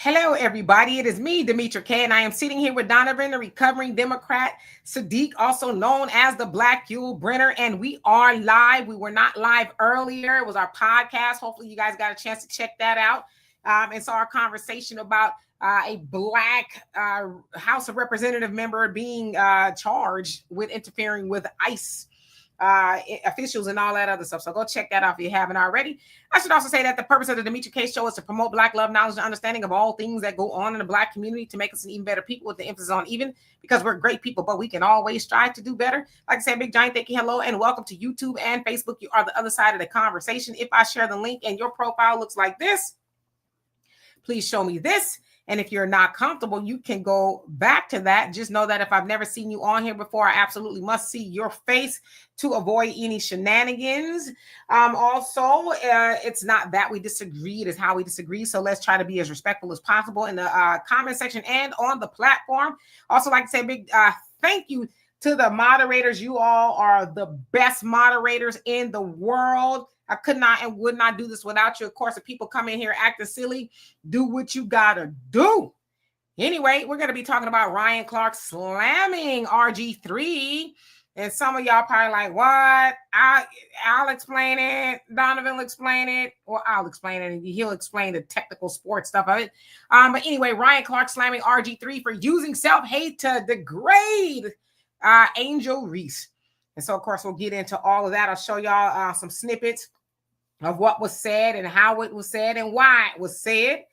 Hello, everybody. It is me, Demetra K, and I am sitting here with Donovan, the recovering Democrat, Saadiq, also known as the Black Yul Brenner, and we are live. We were not live earlier. It was our podcast. Hopefully, you guys got a chance to check that out and saw our conversation about a Black House of Representative member being charged with interfering with ICE officials and all that other stuff. So go check that out if you haven't already. I should also say that the purpose of the Demetra K Show is to promote Black love, knowledge, and understanding of all things that go on in the Black community to make us an even better people, with the emphasis on even, because we're great people, but we can always strive to do better. Like I said, big giant thank you, hello, and welcome to YouTube and Facebook. You are the other side of the conversation. If I share the link and your profile looks like this, please show me this. And if you're not comfortable, you can go back to that. Just know that if I've never seen you on here before, I absolutely must see your face to avoid any shenanigans. Also, it's not that we disagree, it is how we disagree. So let's try to be as respectful as possible in the comment section and on the platform. Also, like I said, big thank you to the moderators. You all are the best moderators in the world. I could not and would not do this without you. Of course, if people come in here acting silly, do what you gotta do. Anyway, we're going to be talking about Ryan Clark slamming RG3. And some of y'all probably like, what? I'll explain it. Donovan will explain it. Or I'll explain it, and he'll explain the technical sports stuff of it. But anyway, Ryan Clark slamming RG3 for using self-hate to degrade Angel Reese. And so, of course, we'll get into all of that. I'll show y'all some snippets of what was said and how it was said and why it was said.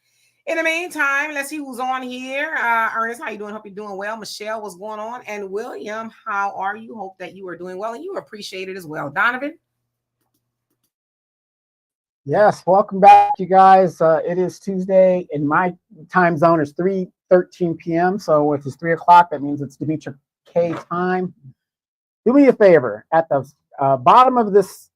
In the meantime, let's see who's on here. Ernest, how you doing? Hope you're doing well. Michelle, what's going on? And William, how are you? Hope that you are doing well and you appreciate it as well. Donovan? Yes, welcome back, you guys. It is Tuesday, and my time zone is 3:13 p.m. So if it's 3 o'clock, that means it's Demetra K time. Do me a favor. At the bottom of this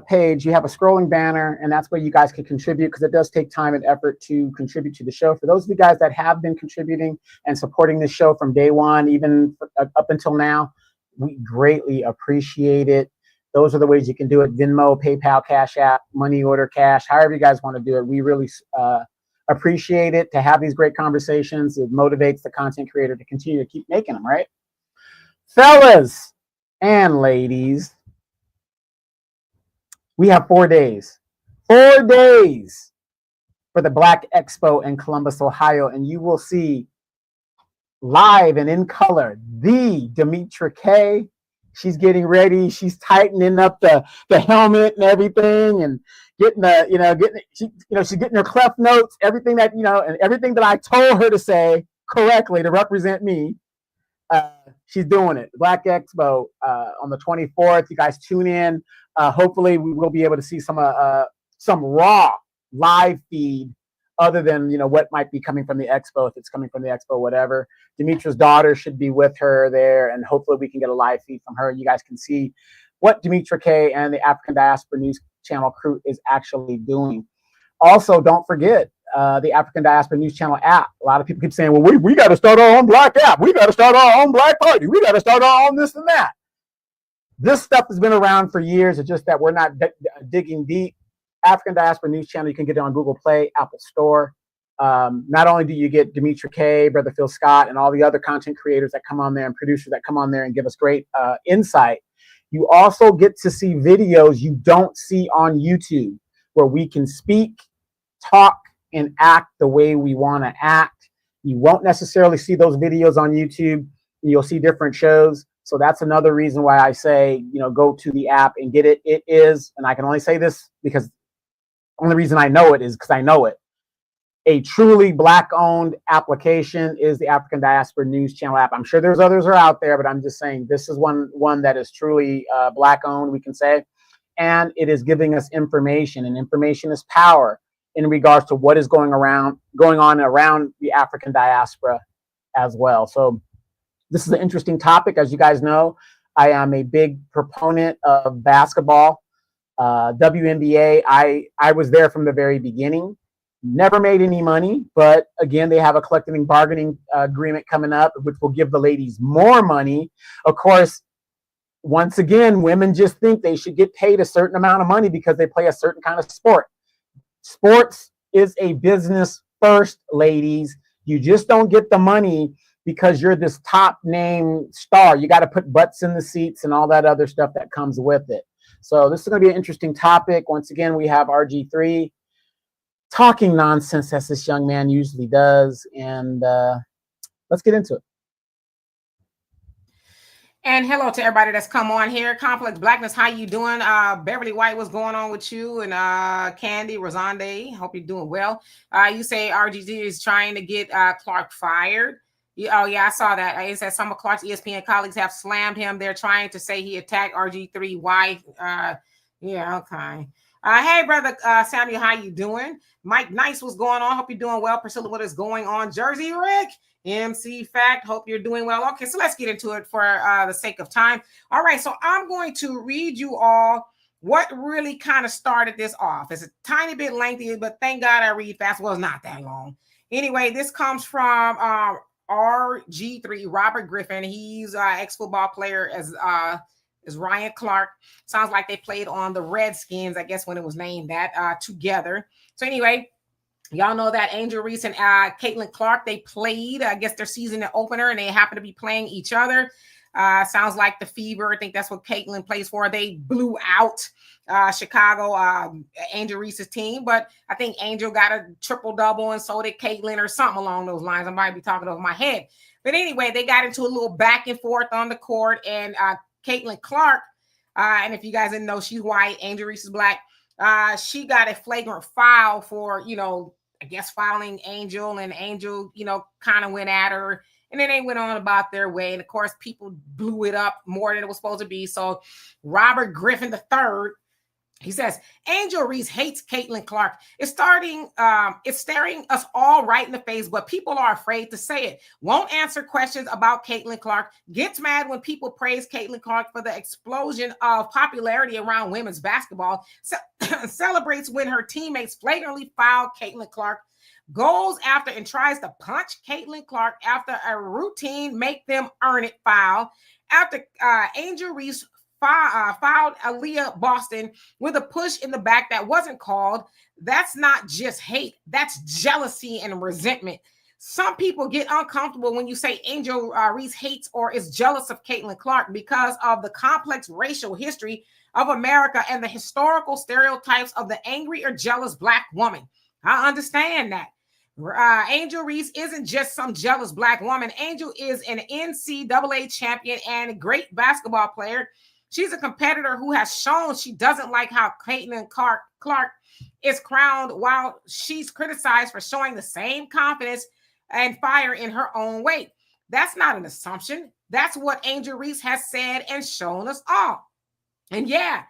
page, you have a scrolling banner, and that's where you guys can contribute, because it does take time and effort to contribute to the show. For those of you guys that have been contributing and supporting this show from day one, even up until now, we greatly appreciate it. Those are the ways you can do it: Venmo, PayPal, Cash App, money order, cash, however you guys want to do it. We really appreciate it to have these great conversations. It motivates the content creator to continue to keep making them, right? Fellas and ladies, we have 4 days. 4 days for the Black Expo in Columbus, Ohio, and you will see live and in color the Demetra K. She's getting ready. She's tightening up the helmet and everything, and getting she's getting her clef notes, everything that and everything that I told her to say correctly to represent me. She's doing it. Black Expo on the 24th. You guys tune in. Hopefully, we will be able to see some raw live feed, other than what might be coming from the expo. If it's coming from the expo, whatever. Demetra's daughter should be with her there, and hopefully we can get a live feed from her. You guys can see what Demetra K and the African Diaspora News Channel crew is actually doing. Also, don't forget the African Diaspora News Channel app. A lot of people keep saying, well, we got to start our own Black app. We got to start our own Black party. We got to start our own this and that. This stuff has been around for years. It's just that we're not digging deep. African Diaspora News Channel, you can get it on Google Play, Apple Store. Not only do you get Demetra K, Brother Phil Scott, and all the other content creators that come on there and producers that come on there and give us great insight, you also get to see videos you don't see on YouTube, where we can speak, talk, and act the way we want to act. You won't necessarily see those videos on YouTube. You'll see different shows. So that's another reason why I say, go to the app and get it. It is, and I can only say this because the only reason I know it is because I know it, a truly Black-owned application is the African Diaspora News Channel app. I'm sure there's others are out there, but I'm just saying this is one that is truly Black-owned, we can say. And it is giving us information, and information is power in regards to what is going on around the African diaspora as well. So this is an interesting topic. As you guys know, I am a big proponent of basketball. WNBA, I was there from the very beginning. Never made any money, but again, they have a collective bargaining agreement coming up, which will give the ladies more money. Of course, once again, women just think they should get paid a certain amount of money because they play a certain kind of sport. Sports is a business first, ladies. You just don't get the money because you're this top name star. You got to put butts in the seats and all that other stuff that comes with it. So this is going to be an interesting topic. Once again, we have RG3 talking nonsense as this young man usually does. And let's get into it. And hello to everybody that's come on here. Complex Blackness, how you doing? Beverly White, what's going on with you? And Candy, Rosande, hope you're doing well. You say RG3 is trying to get Clark fired. Oh, yeah, I saw that. It said some of Clark's ESPN colleagues have slammed him. They're trying to say he attacked RG3 wife. Yeah, okay. Hey, brother Samuel, how you doing? Mike Nice, what's going on? Hope you're doing well. Priscilla, what is going on? Jersey Rick, MC Fact, hope you're doing well. Okay, so let's get into it for the sake of time. All right, so I'm going to read you all what really kind of started this off. It's a tiny bit lengthy, but thank God I read fast. Well, it's not that long. Anyway, this comes from RG3, Robert Griffin. He's an ex-football player as Ryan Clark. Sounds like they played on the Redskins, I guess, when it was named that together. So anyway, y'all know that Angel Reese and Caitlin Clark, they played, I guess, their season opener, and they happen to be playing each other. Sounds like the Fever. I think that's what Caitlin plays for. They blew out Chicago, Angel Reese's team, but I think Angel got a triple-double, and so did Caitlin, or something along those lines. I might be talking over my head. But anyway, they got into a little back and forth on the court, and Caitlin Clark, and if you guys didn't know, she's white, Angel Reese is black. She got a flagrant foul for, I guess, fouling Angel, and Angel, kind of went at her, and then they went on about their way. And of course, people blew it up more than it was supposed to be. So Robert Griffin III, he says, Angel Reese hates Caitlin Clark. It's staring us all right in the face, but people are afraid to say it. Won't answer questions about Caitlin Clark. Gets mad when people praise Caitlin Clark for the explosion of popularity around women's basketball. Celebrates when her teammates flagrantly foul Caitlin Clark. Goes after and tries to punch Caitlin Clark after a routine make them earn it foul. After Angel Reese fouled Aaliyah Boston with a push in the back that wasn't called. That's not just hate. That's jealousy and resentment. Some people get uncomfortable when you say Angel Reese hates or is jealous of Caitlin Clark because of the complex racial history of America and the historical stereotypes of the angry or jealous Black woman. I understand that. Angel Reese isn't just some jealous Black woman. Angel is an NCAA champion and a great basketball player. She's a competitor who has shown she doesn't like how Caitlin Clark is crowned, while she's criticized for showing the same confidence and fire in her own way. That's not an assumption. That's what Angel Reese has said and shown us all. And yeah,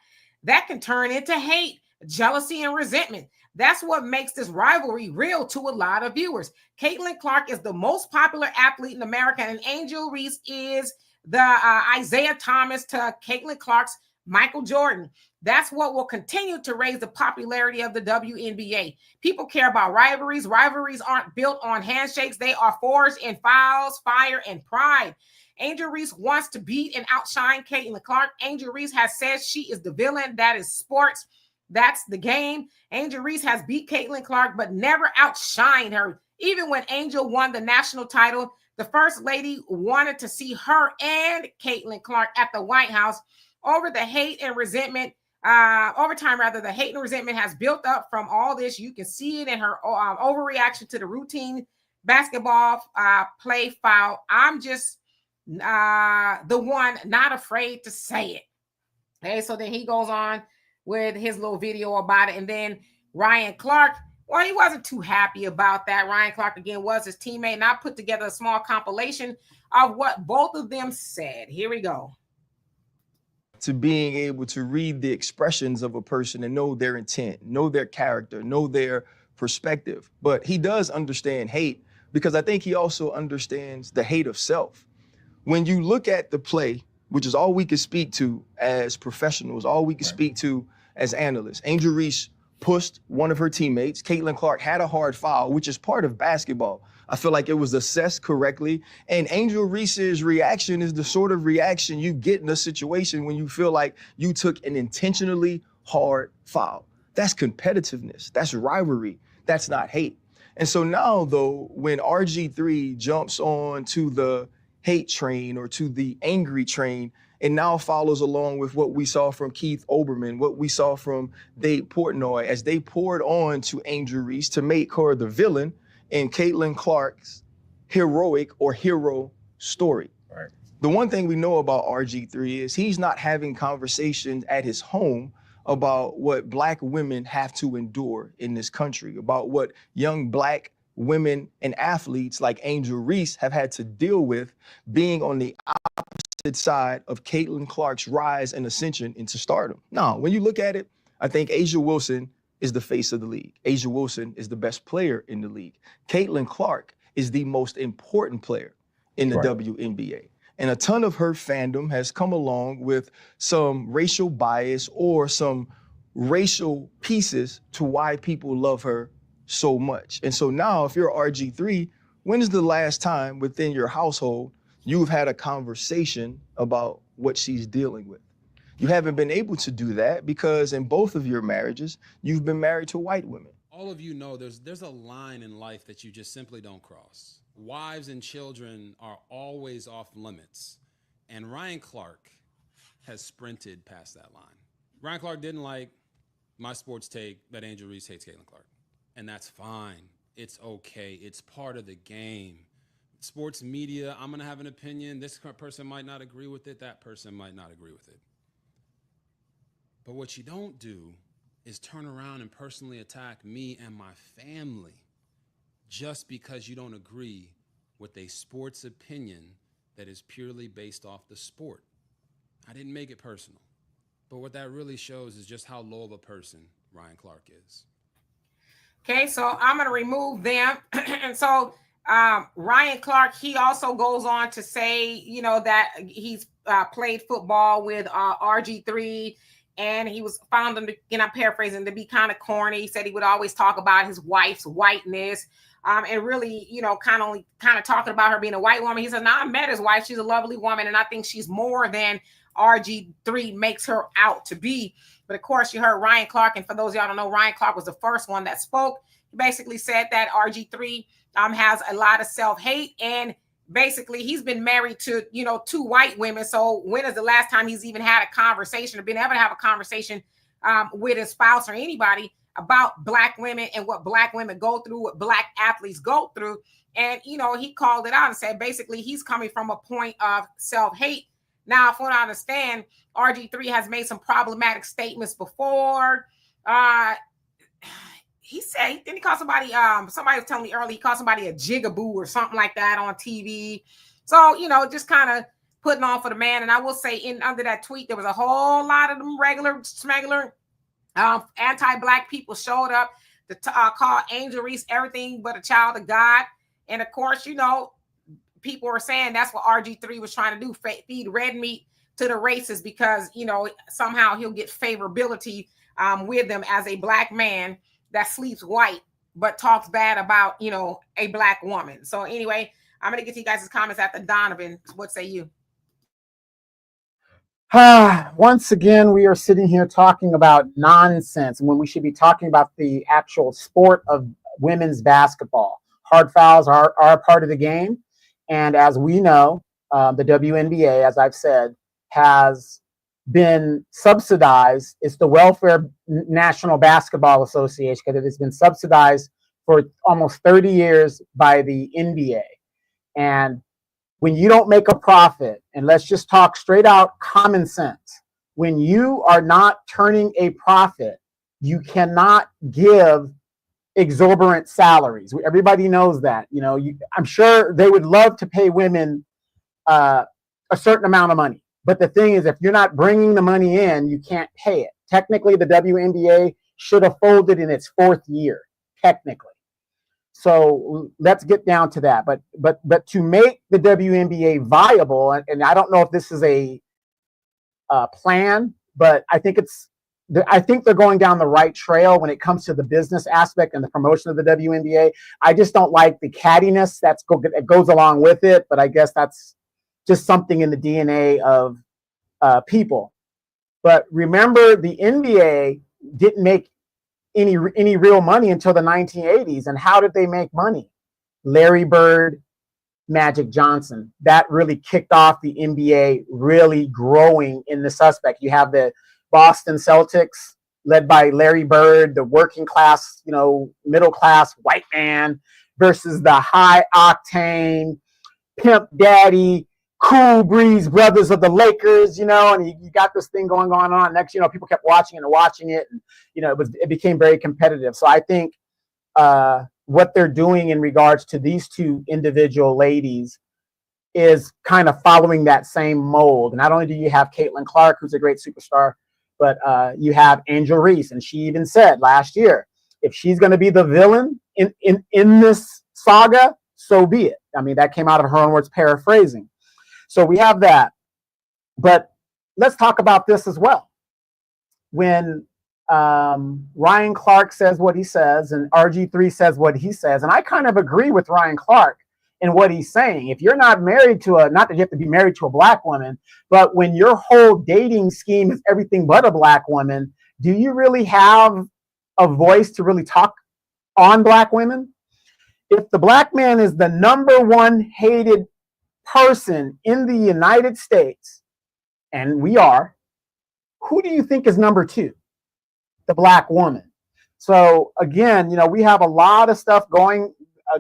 that can turn into hate, jealousy, and resentment. That's what makes this rivalry real to a lot of viewers. Caitlin Clark is the most popular athlete in America, and Angel Reese is the Isaiah Thomas to Caitlin Clark's Michael Jordan. That's what will continue to raise the popularity of the WNBA. People care about rivalries. Rivalries aren't built on handshakes. They are forged in fouls, fire, and pride. Angel Reese wants to beat and outshine Caitlin Clark. Angel Reese has said she is the villain. That is sports. That's the game. Angel Reese has beat Caitlin Clark, but never outshined her. Even when Angel won the national title, the First Lady wanted to see her and Caitlin Clark at the White House. Over the hate and resentment, over time, the hate and resentment has built up from all this. You can see it in her overreaction to the routine basketball play foul. I'm just the one not afraid to say it. Okay, so then he goes on with his little video about it. And then Ryan Clark, well, he wasn't too happy about that. Ryan Clark, again, was his teammate. And I put together a small compilation of what both of them said. Here we go. To being able to read the expressions of a person and know their intent, know their character, know their perspective. But he does understand hate because I think he also understands the hate of self. When you look at the play, which is all we can speak to as professionals, all we can speak to as analysts, Angel Reese pushed one of her teammates. Caitlin Clark had a hard foul, which is part of basketball. I feel like it was assessed correctly. And Angel Reese's reaction is the sort of reaction you get in a situation when you feel like you took an intentionally hard foul. That's competitiveness. That's rivalry. That's not hate. And so now, though, when RG3 jumps on to the hate train or to the angry train, and now follows along with what we saw from Keith Olbermann, what we saw from Dave Portnoy, as they poured on to Angel Reese to make her the villain in Caitlin Clark's heroic or hero story. Right. The one thing we know about RG3 is he's not having conversations at his home about what Black women have to endure in this country, about what young Black women and athletes like Angel Reese have had to deal with being on the opposite side of Caitlin Clark's rise and ascension into stardom. Now, when you look at it, I think A'ja Wilson is the face of the league. A'ja Wilson is the best player in the league. Caitlin Clark is the most important player in the WNBA. And a ton of her fandom has come along with some racial bias or some racial pieces to why people love her so much. And so now, if you're RG3, when is the last time within your household you've had a conversation about what she's dealing with? You haven't been able to do that because in both of your marriages, you've been married to white women. All of you know there's a line in life that you just simply don't cross. Wives and children are always off limits. And Ryan Clark has sprinted past that line. Ryan Clark didn't like my sports take that Angel Reese hates Caitlin Clark. And that's fine. It's okay. It's part of the game. Sports media, I'm going to have an opinion. This person might not agree with it. That person might not agree with it. But what you don't do is turn around and personally attack me and my family just because you don't agree with a sports opinion that is purely based off the sport. I didn't make it personal. But what that really shows is just how low of a person Ryan Clark is. Okay, so I'm going to remove them. And so Ryan Clark, he also goes on to say, you know, that he's played football with RG3, and he was found him, I'm paraphrasing, to be kind of corny. He said he would always talk about his wife's whiteness, and really, you know, kind of talking about her being a white woman. He said, "No, I met his wife. She's a lovely woman, and I think she's more than RG3 makes her out to be." But of course, you heard Ryan Clark, and for those of y'all don't know, Ryan Clark was the first one that spoke. He basically said that RG3 has a lot of self-hate, and basically he's been married to, you know, 2 white women. So when is the last time he's even had a conversation or been able to have a conversation with his spouse or anybody about Black women and what Black women go through, what Black athletes go through? And, you know, he called it out and said, basically, he's coming from a point of self-hate. Now, from what I understand, RG3 has made some problematic statements before. He said, then he called somebody was telling me earlier, he called somebody a jigaboo or something like that on TV. So, you know, just kind of putting on for the man. And I will say, under that tweet, there was a whole lot of them regular smuggler, anti-Black people showed up to call Angel Reese everything but a child of God. And of course, you know, people were saying that's what RG3 was trying to do, feed red meat to the racists, because, you know, somehow he'll get favorability with them as a Black man that sleeps white but talks bad about, you know, a Black woman. So anyway, I'm going to get to you guys' comments after Donovan. What say you? Once again, we are sitting here talking about nonsense when we should be talking about the actual sport of women's basketball. Hard fouls are a part of the game. And as we know, the WNBA, as I've said, has been subsidized. It's the Welfare National Basketball Association, because it has been subsidized for almost 30 years by the NBA. And when you don't make a profit, and let's just talk straight out common sense, when you are not turning a profit, you cannot give exorbitant salaries. Everybody knows that. You know, I'm sure they would love to pay women a certain amount of money. But the thing is, if you're not bringing the money in, you can't pay it. Technically, the WNBA should have folded in its 4th year, technically. So let's get down to that. But to make the WNBA viable, and I don't know if this is a plan, but I think they're going down the right trail when it comes to the business aspect and the promotion of the WNBA. I just don't like the cattiness that goes along with it, but I guess that's just something in the DNA of people. But remember, the NBA didn't make any real money until the 1980s. And how did they make money? Larry Bird, Magic Johnson. That really kicked off the NBA really growing in the suspect. You have the Boston Celtics led by Larry Bird, the working class, middle class white man versus the high octane pimp daddy, cool breeze brothers of the Lakers, and you got this thing going on. Next, people kept watching it, and it became very competitive. So I think what they're doing in regards to these two individual ladies is kind of following that same mold. And not only do you have Caitlin Clark, who's a great superstar, but you have Angel Reese, and she even said last year, if she's going to be the villain in this saga, so be it. I mean, that came out of her own words, paraphrasing. So we have that. But let's talk about this as well. When Ryan Clark says what he says and RG3 says what he says, and I kind of agree with Ryan Clark in what he's saying. If you're not married to not that you have to be married to a black woman, but when your whole dating scheme is everything but a black woman, do you really have a voice to really talk on black women? If the black man is the #1 hated person in the United States, and we are, who do you think is #2? The black woman. So again, we have a lot of stuff going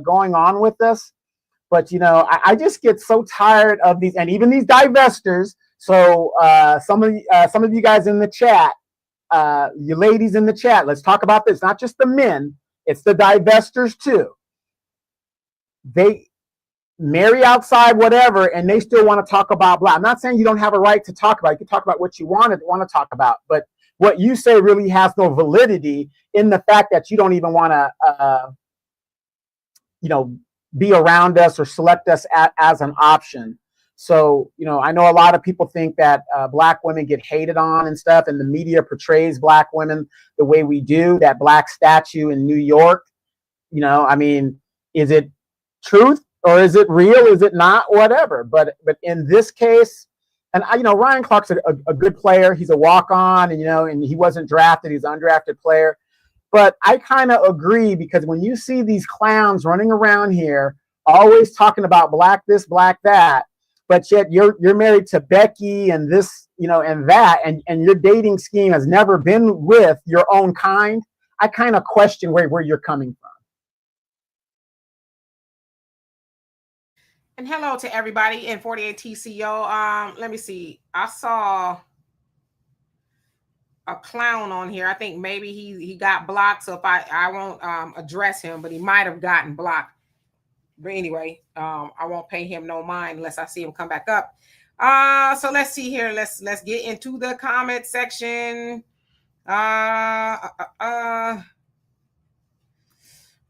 on with this, but I just get so tired of these, and even these divestors. So some of you guys in the chat, you ladies in the chat, let's talk about this. Not just the men, it's the divestors too. They marry outside whatever, and they still want to talk about black. I'm not saying you don't have a right to talk about it. You can talk about what you want to talk about, but what you say really has no validity in the fact that you don't even want to, be around us or select us as an option. So, I know a lot of people think that black women get hated on and stuff, and the media portrays black women the way we do. That black statue in New York, is it truth or is it real? Is it not? Whatever. But in this case, and Ryan Clark's a good player. He's a walk-on, and he wasn't drafted. He's an undrafted player. But I kind of agree, because when you see these clowns running around here, always talking about black this, black that, but yet you're married to Becky and this, and that, and your dating scheme has never been with your own kind, I kind of question where you're coming from. And hello to everybody in 48 TCO. Let me see. I saw a clown on here. I think maybe he got blocked. So if I won't address him, but he might have gotten blocked. But anyway, I won't pay him no mind unless I see him come back up. So let's see here. Let's get into the comment section.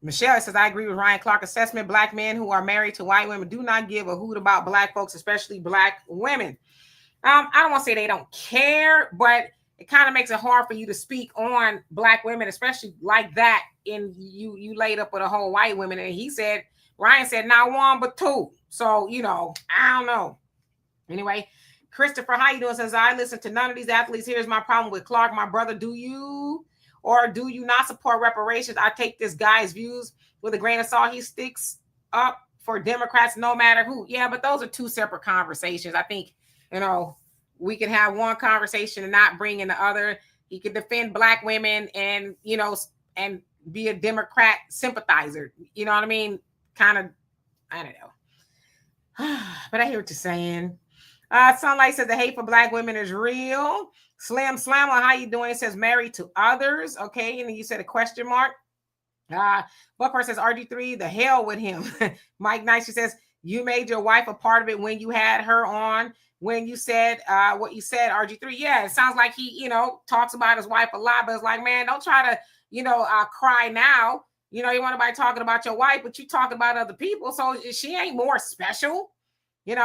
Michelle says, I agree with Ryan Clark assessment. Black men who are married to white women do not give a hoot about black folks, especially black women. I don't want to say they don't care, but it kind of makes it hard for you to speak on black women, especially like that. In you laid up with a whole white woman, and Ryan said not one but two. So I don't know. Anyway, Christopher, how you doing? Says, I listen to none of these athletes. Here's my problem with Clark, my brother. Do you or do you not support reparations? I take this guy's views with a grain of salt. He sticks up for Democrats no matter who. Yeah, but those are two separate conversations. I think, we can have one conversation and not bring in the other. He could defend black women and, and be a Democrat sympathizer. You know what I mean? Kind of, I don't know. But I hear what you're saying. Sunlight says the hate for black women is real. Slam Slammer, how you doing? It says married to others. Okay. And then you said a question mark. Buckhorn says RG3, the hell with him. Mike Nice says, you made your wife a part of it when you had her on. When you said what you said, RG3. Yeah, it sounds like he, talks about his wife a lot, but it's like, man, don't try to, cry now. You want nobody talking about your wife, but you talking about other people. So she ain't more special, And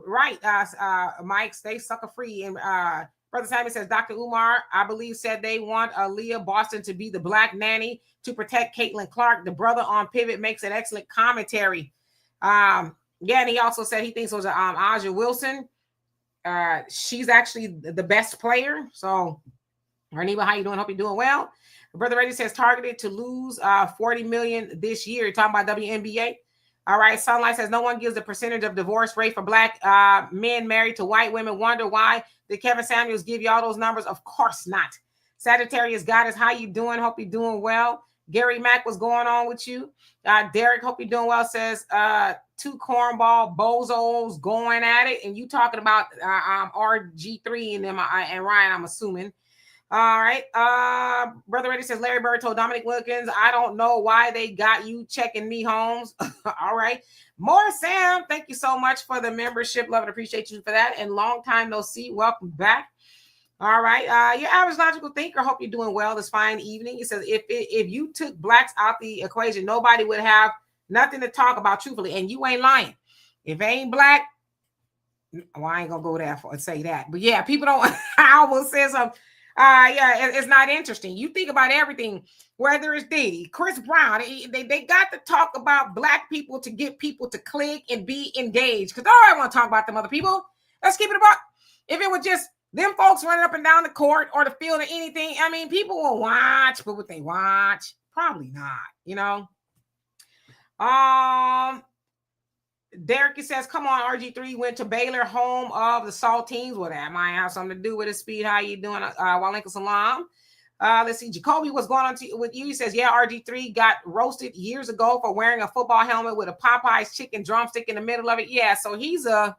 right, Mike, stay sucker free. And Brother Simon says, Dr. Umar, I believe, said they want Aaliyah Boston to be the black nanny to protect Caitlin Clark. The brother on Pivot makes an excellent commentary. Yeah, and he also said he thinks it was Aja Wilson. She's actually the best player. So, Arniba, how you doing? Hope you're doing well. Brother Reddy says targeted to lose 40 million this year. You're talking about WNBA. All right. Sunlight says no one gives the percentage of divorce rate for black men married to white women. Wonder why did Kevin Samuels give you all those numbers? Of course not. Sagittarius Goddess, how you doing? Hope you're doing well. Gary Mack, what's going on with you? Derek, hope you're doing well, says two cornball bozos going at it. And you talking about RG3 and them and Ryan, I'm assuming. All right. Brother Reddy says Larry Bird told Dominic Wilkins, I don't know why they got you checking me homes. All right. More Sam, thank you so much for the membership. Love and appreciate you for that. And long time no see. Welcome back. All right. Your average logical thinker, hope you're doing well this fine evening. It says if you took blacks out the equation, nobody would have nothing to talk about truthfully. And you ain't lying. If it ain't black, well, I ain't gonna go there and say that. But yeah, people don't I almost said something. It's not interesting. You think about everything, whether it's Diddy, Chris Brown, they got to talk about black people to get people to click and be engaged. Because I want to talk about them other people. Let's keep it about. If it was just them folks running up and down the court or the field or anything, I mean, people will watch, but would they watch? Probably not, you know. Derek says, come on, RG3 went to Baylor, home of the Saltines. Well, that might have something to do with his speed. How you doing? Walaikum salam. Let's see. Jacoby, what's going on with you? He says, yeah, RG3 got roasted years ago for wearing a football helmet with a Popeye's chicken drumstick in the middle of it. Yeah, so he's a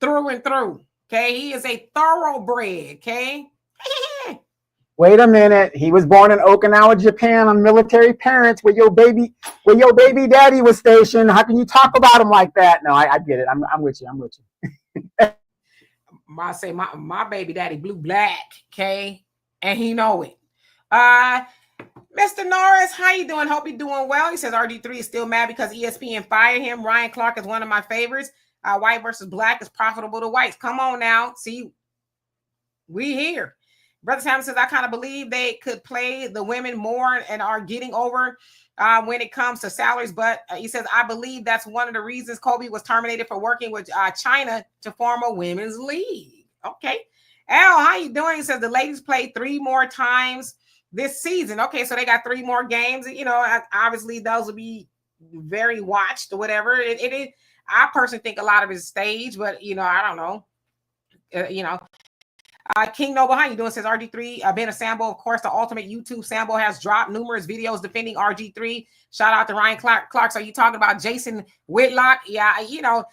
through and through. Okay, he is a thoroughbred. Okay. Wait a minute. He was born in Okinawa, Japan, on military parents where your baby daddy was stationed. How can you talk about him like that? No, I get it. I'm with you. I'm with you. I say my baby daddy blue black, okay, and he know it. Mr. Norris, how you doing? Hope you're doing well. He says RG3 is still mad because ESPN fired him. Ryan Clark is one of my favorites. White versus black is profitable to whites. Come on now, see, we here. Brother Sam says, I kind of believe they could play the women more and are getting over when it comes to salaries. But he says, I believe that's one of the reasons Kobe was terminated for working with China to form a women's league. Okay. Al, how you doing? He says the ladies played 3 more times this season. Okay, so they got 3 more games. You know, obviously those will be very watched or whatever. It I personally think a lot of it is staged, but, you know, I don't know. King Noble, how you doing? Says RG3. Ben Sambo, of course, the ultimate YouTube Sambo has dropped numerous videos defending RG3. Shout out to Ryan Clark. So you talking about Jason Whitlock? Yeah, you know,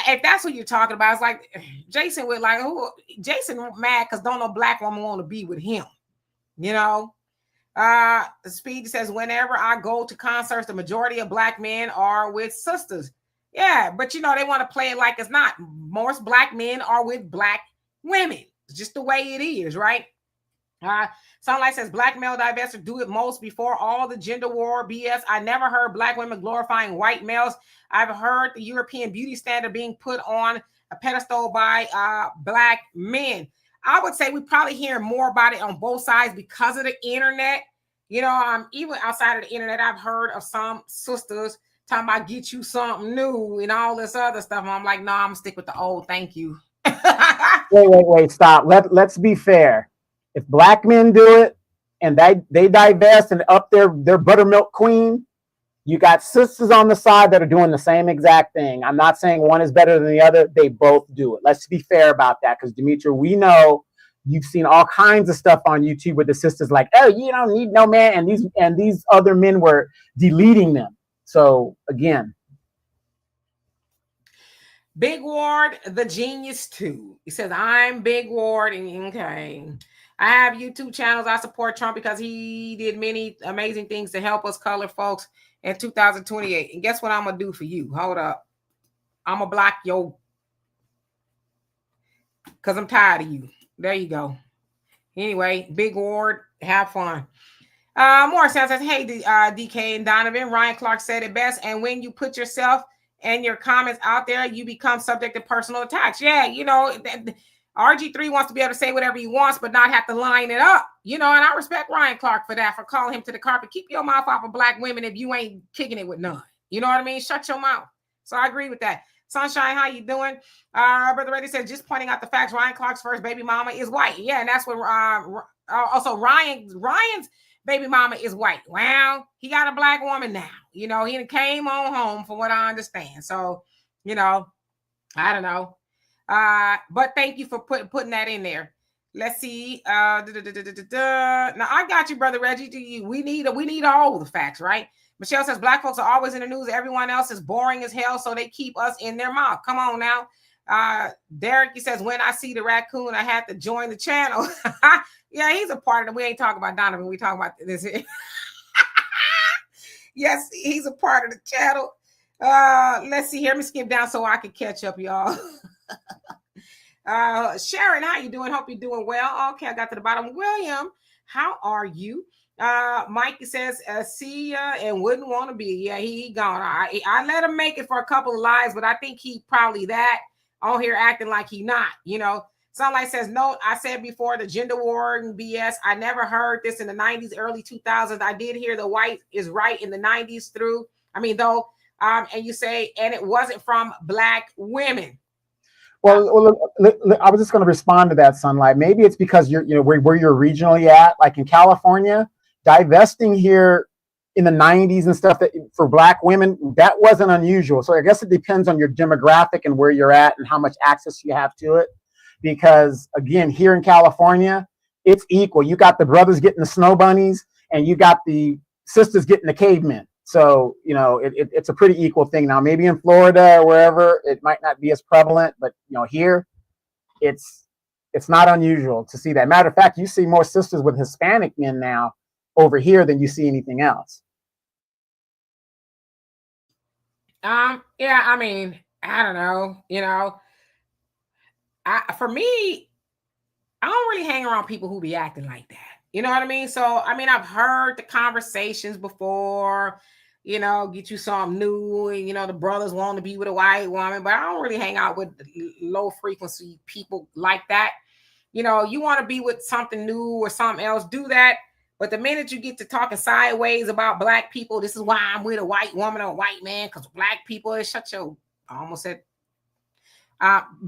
if that's what you're talking about, it's like Jason Whitlock. Who? Jason mad because don't no black woman want to be with him. You know. Speed says whenever I go to concerts, the majority of black men are with sisters. Yeah, but you know they want to play it like it's not. Most black men are with black women. It's just the way it is, right? Sunlight says black male divestors do it most before all the gender war BS. I never heard black women glorifying white males. I've heard the European beauty standard being put on a pedestal by black men. I would say we probably hear more about it on both sides because of the internet. You know, even outside of the internet, I've heard of some sisters talking about get you something new and all this other stuff. And I'm like, no, I'm gonna stick with the old. Thank you. Wait, stop. Let's be fair. If black men do it and they divest and up their buttermilk queen, you got sisters on the side that are doing the same exact thing. I'm not saying one is better than the other. They both do it. Let's be fair about that, because Demetra, we know you've seen all kinds of stuff on YouTube with the sisters like, oh, you don't need no man, and these other men were deleting them. So again. Big Ward, the genius too. He says, I'm Big Ward. And okay. I have YouTube channels. I support Trump because he did many amazing things to help us color folks in 2028. And guess what I'm going to do for you? Hold up. I'm going to block your, because I'm tired of you. There you go. Anyway, Big Ward, have fun. More says, hey, DK and Donovan, Ryan Clark said it best. And when you put yourself and your comments out there, you become subject to personal attacks. Yeah, you know, RG3 wants to be able to say whatever he wants, but not have to line it up. You know, and I respect Ryan Clark for that, for calling him to the carpet. Keep your mouth off of black women if you ain't kicking it with none. You know what I mean? Shut your mouth. So I agree with that. Sunshine, how you doing? Brother Reddy says, just pointing out the facts, Ryan Clark's first baby mama is white. Yeah, and that's what Also, Ryan's baby mama is white. Well, he got a black woman now. You know, he came on home from what I understand. So, you know, I don't know. But thank you for putting that in there. Let's see. Now I got you, brother Reggie. We need all the facts, right? Michelle says black folks are always in the news. Everyone else is boring as hell, so they keep us in their mouth. Come on now. Derek, he says, when I see the raccoon, I have to join the channel. Yeah, he's a part of it. We ain't talking about Donovan. We talking about this. Yes, he's a part of the channel. Let's see here. Let me skip down so I can catch up, y'all. Sharon, how you doing? Hope you're doing well. Okay, I got to the bottom. William, how are you? Mike says, see ya and wouldn't want to be. Yeah, he gone. I let him make it for a couple of lives, but I think he probably that on here acting like he not, you know. Sunlight says, no, I said before the gender war and BS. I never heard this in the 90s, early 2000s. I did hear the white is right in the 90s through. I mean, though, and you say, and it wasn't from black women. Well, I was just going to respond to that, Sunlight. Maybe it's because you're, you know, where you're regionally at, like in California, divesting here in the 90s and stuff that for black women, that wasn't unusual. So I guess it depends on your demographic and where you're at and how much access you have to it. Because again, here in California, it's equal. You got the brothers getting the snow bunnies and you got the sisters getting the cavemen. So, you know, it's a pretty equal thing. Now, maybe in Florida or wherever, it might not be as prevalent, but, you know, here, it's not unusual to see that. Matter of fact, you see more sisters with Hispanic men now over here than you see anything else. Yeah, I mean, I don't know, you know. For me, I don't really hang around people who be acting like that. You know what I mean? So, I mean, I've heard the conversations before, you know, get you something new. And, you know, the brothers want to be with a white woman, but I don't really hang out with low frequency people like that. You know, you want to be with something new or something else, do that. But the minute you get to talking sideways about black people, this is why I'm with a white woman or a white man, because black people, shut your, I almost said,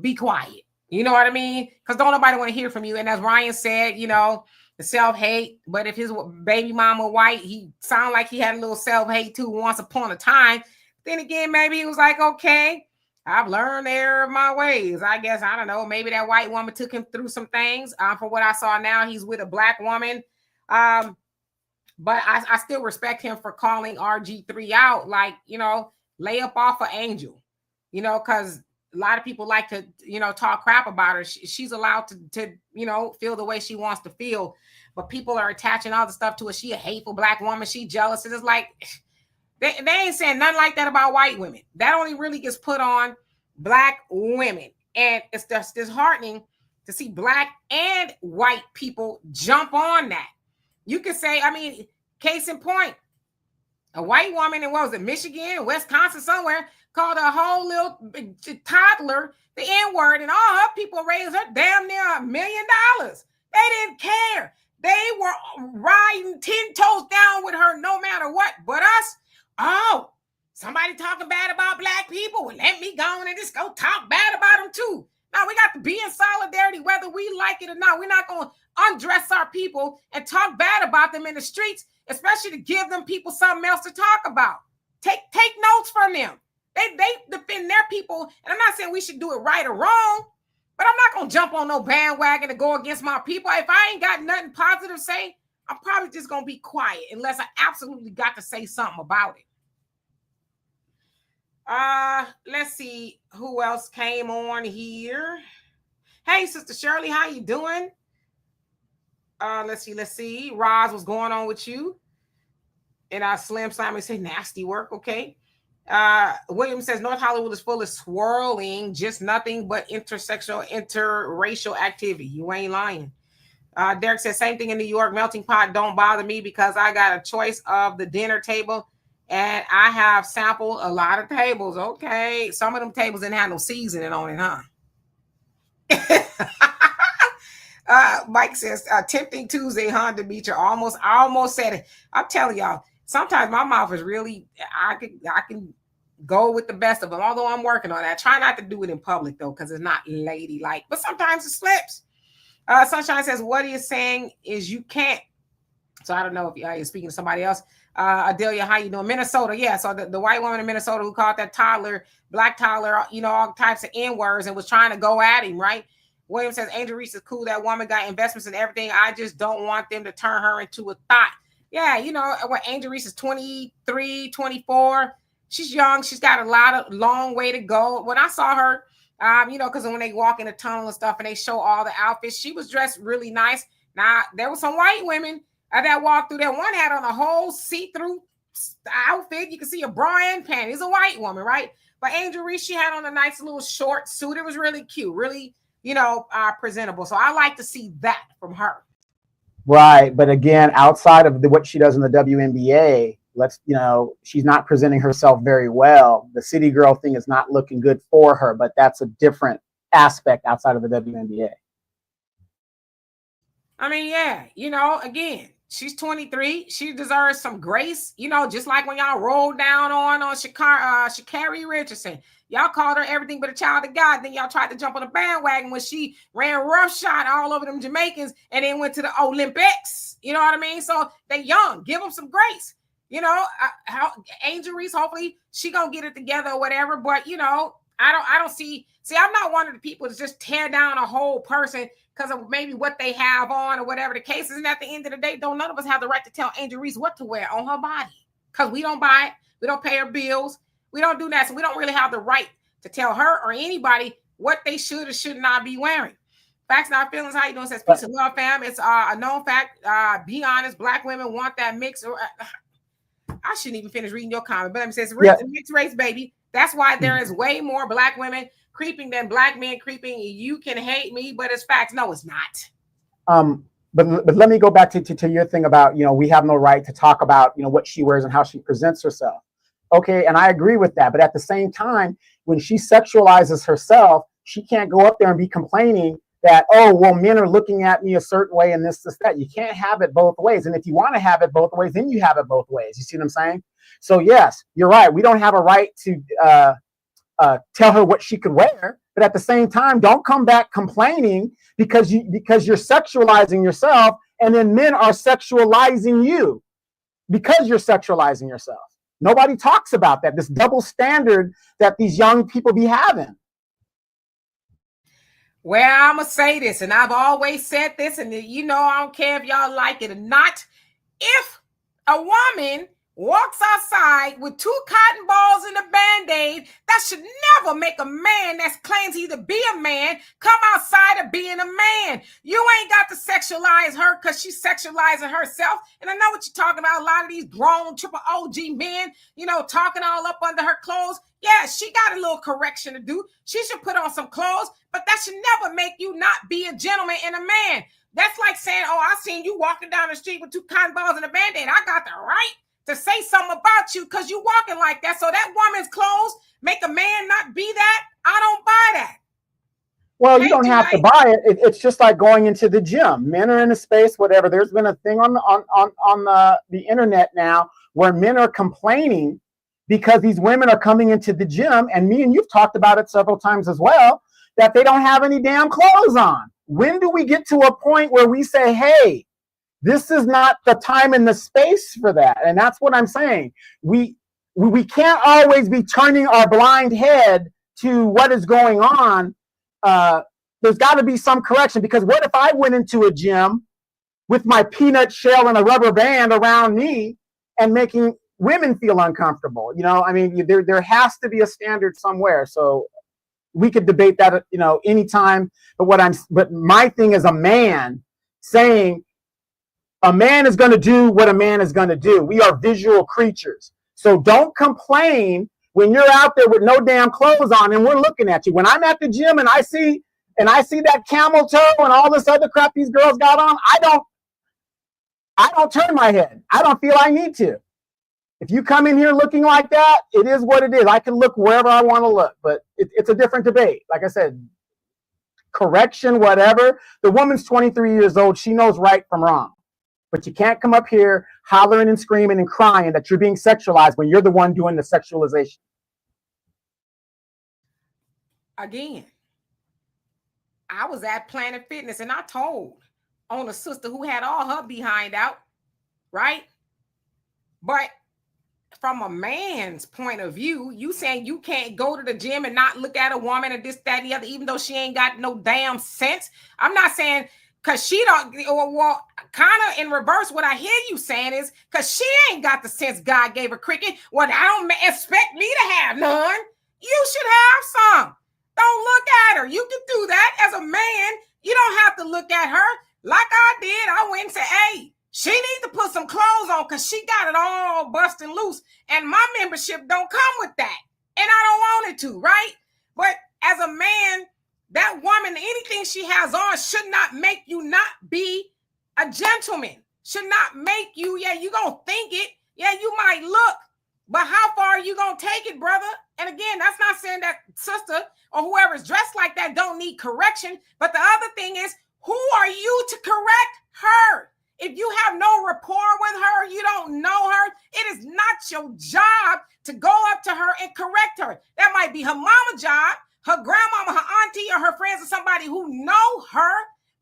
be quiet. You know what I mean? Because don't nobody want to hear from you. And as Ryan said, you know, the self-hate. But if his baby mama white, he sounded like he had a little self-hate too once upon a time. Then again, maybe he was like, okay, I've learned the error of my ways. I guess, I don't know. Maybe that white woman took him through some things. From what I saw now, he's with a black woman. But I still respect him for calling RG3 out. Like, you know, lay up off of Angel, you know, because a lot of people like to, you know, talk crap about her. She's allowed to, you know, feel the way she wants to feel. But people are attaching all the stuff to her. She a hateful black woman. She jealous. It's like, they ain't saying nothing like that about white women. That only really gets put on black women. And it's just disheartening to see black and white people jump on that. You could say, I mean, case in point, a white woman in, what was it, Michigan, Wisconsin, somewhere, called a whole little toddler the N-word, and all her people raised her damn near $1 million. They didn't care. They were riding 10 toes down with her no matter what. But us, oh, somebody talking bad about black people. Well, let me go on and just go talk bad about them too. Now we got to be in solidarity whether we like it or not. We're not going to undress our people and talk bad about them in the streets, especially to give them people something else to talk about. Take notes from them. They defend their people, and I'm not saying we should do it right or wrong, but I'm not going to jump on no bandwagon to go against my people. If I ain't got nothing positive to say, I'm probably just going to be quiet unless I absolutely got to say something about it. Let's see who else came on here. Hey, Sister Shirley, how you doing? Let's see. Roz, what's going on with you? And Slim Simon say nasty work. Okay. William says North Hollywood is full of swirling, just nothing but interracial activity. You ain't lying. Derek says same thing in New York. Melting pot don't bother me because I got a choice of the dinner table and I have sampled a lot of tables. Okay. Some of them tables didn't have no seasoning on it, huh? Mike says, tempting Tuesday, huh, Demetra? I almost said it. I'm telling y'all, sometimes my mouth is really, I can go with the best of them, although I'm working on that. I try not to do it in public, though, because it's not ladylike. But sometimes it slips. Sunshine says, what he is saying is you can't. So I don't know if you're speaking to somebody else. Adelia, how you doing? Minnesota, yeah. So the white woman in Minnesota who called that toddler, black toddler, all types of N-words and was trying to go at him, right? William says, Angel Reese is cool. That woman got investments and everything. I just don't want them to turn her into a thought. Yeah, when Angel Reese is 23, 24, she's young. She's got a long way to go. When I saw her, because when they walk in the tunnel and stuff and they show all the outfits, she was dressed really nice. Now, there were some white women that walked through there. One had on a whole see-through outfit. You can see a bra and panties. A white woman, right? But Angel Reese, she had on a nice little short suit. It was really cute, really, presentable. So I like to see that from her. Right. But again, outside of what she does in the WNBA, she's not presenting herself very well. The city girl thing is not looking good for her, but that's a different aspect outside of the WNBA. I mean, yeah, again, she's 23. She deserves some grace, just like when y'all rolled down on Sha'Carri Richardson. Y'all called her everything but a child of God. Then y'all tried to jump on the bandwagon when she ran roughshod all over them Jamaicans and then went to the Olympics. You know what I mean? So they young. Give them some grace. Angel Reese, hopefully she gonna get it together or whatever. But I don't see. I'm not one of the people to just tear down a whole person because of maybe what they have on or whatever the case is. And at the end of the day, none of us have the right to tell Angel Reese what to wear on her body because we don't buy it. We don't pay her bills. We don't do that. So we don't really have the right to tell her or anybody what they should or should not be wearing. Facts, not feelings. How you doing? Says peace and love, fam. It's a known fact. Be honest. Black women want that mix. I shouldn't even finish reading your comment, but it says mixed race, baby. That's why there is way more black women creeping than black men creeping. You can hate me, but it's facts. No, it's not. But let me go back to your thing about, we have no right to talk about, what she wears and how she presents herself. Okay, and I agree with that. But at the same time, when she sexualizes herself, she can't go up there and be complaining that, oh, well, men are looking at me a certain way and this, that. You can't have it both ways. And if you want to have it both ways, then you have it both ways. You see what I'm saying? So, yes, you're right. We don't have a right to tell her what she could wear. But at the same time, don't come back complaining because you're sexualizing yourself and then men are sexualizing you because you're sexualizing yourself. Nobody talks about that, this double standard that these young people be having. Well, I'm going to say this, and I've always said this, and I don't care if y'all like it or not. If a woman walks outside with 2 cotton balls and a Band-Aid, that should never make a man that claims he to be a man come outside of being a man. You ain't got to sexualize her because she's sexualizing herself. And I know what you're talking about. A lot of these grown triple OG men, talking all up under her clothes. Yeah, she got a little correction to do. She should put on some clothes, but that should never make you not be a gentleman and a man. That's like saying, oh, I seen you walking down the street with 2 cotton balls and a Band-Aid. I got the right to say something about you because you walking like that. So that woman's clothes make a man not be that. I don't buy that. Well, you don't have to buy it. It's just like going into the gym. Men are in a space, whatever. There's been a thing on the internet now where men are complaining because these women are coming into the gym, and me and you've talked about it several times as well, that they don't have any damn clothes on. When do we get to a point where we say, hey, this is not the time and the space for that? And that's what I'm saying. We can't always be turning our blind head to what is going on. There's got to be some correction, because what if I went into a gym with my peanut shell and a rubber band around me and making women feel uncomfortable? There has to be a standard somewhere. So we could debate that, anytime. But my thing is a man saying, a man is going to do what a man is going to do. We are visual creatures. So don't complain when you're out there with no damn clothes on and we're looking at you. When I'm at the gym and I see that camel toe and all this other crap these girls got on, I don't turn my head. I don't feel I need to. If you come in here looking like that, it is what it is. I can look wherever I want to look, but it's a different debate. Like I said, correction, whatever. The woman's 23 years old. She knows right from wrong. But you can't come up here hollering and screaming and crying that you're being sexualized when you're the one doing the sexualization. Again, I was at Planet Fitness and I told on a sister who had all her behind out, right? But from a man's point of view, you saying you can't go to the gym and not look at a woman and this, that, and the other, even though she ain't got no damn sense. I'm not saying because she don't, well, kind of in reverse, what I hear you saying is because she ain't got the sense God gave her, cricket. Well, I don't expect me to have none. You should have some. Don't look at her. You can do that as a man. You don't have to look at her like I did. I went and said, hey, she needs to put some clothes on because she got it all busting loose. And my membership don't come with that. And I don't want it to, right? But as a man, that woman, anything she has on should not make you not be a gentleman. Should not make you, yeah, you gonna think it. Yeah, you might look. But how far are you gonna take it, brother? And again, that's not saying that sister or whoever is dressed like that don't need correction. But the other thing is, who are you to correct her? If you have no rapport with her, you don't know her, it is not your job to go up to her and correct her. That might be her mama's job, her grandmama, her auntie, or her friends, or somebody who know her.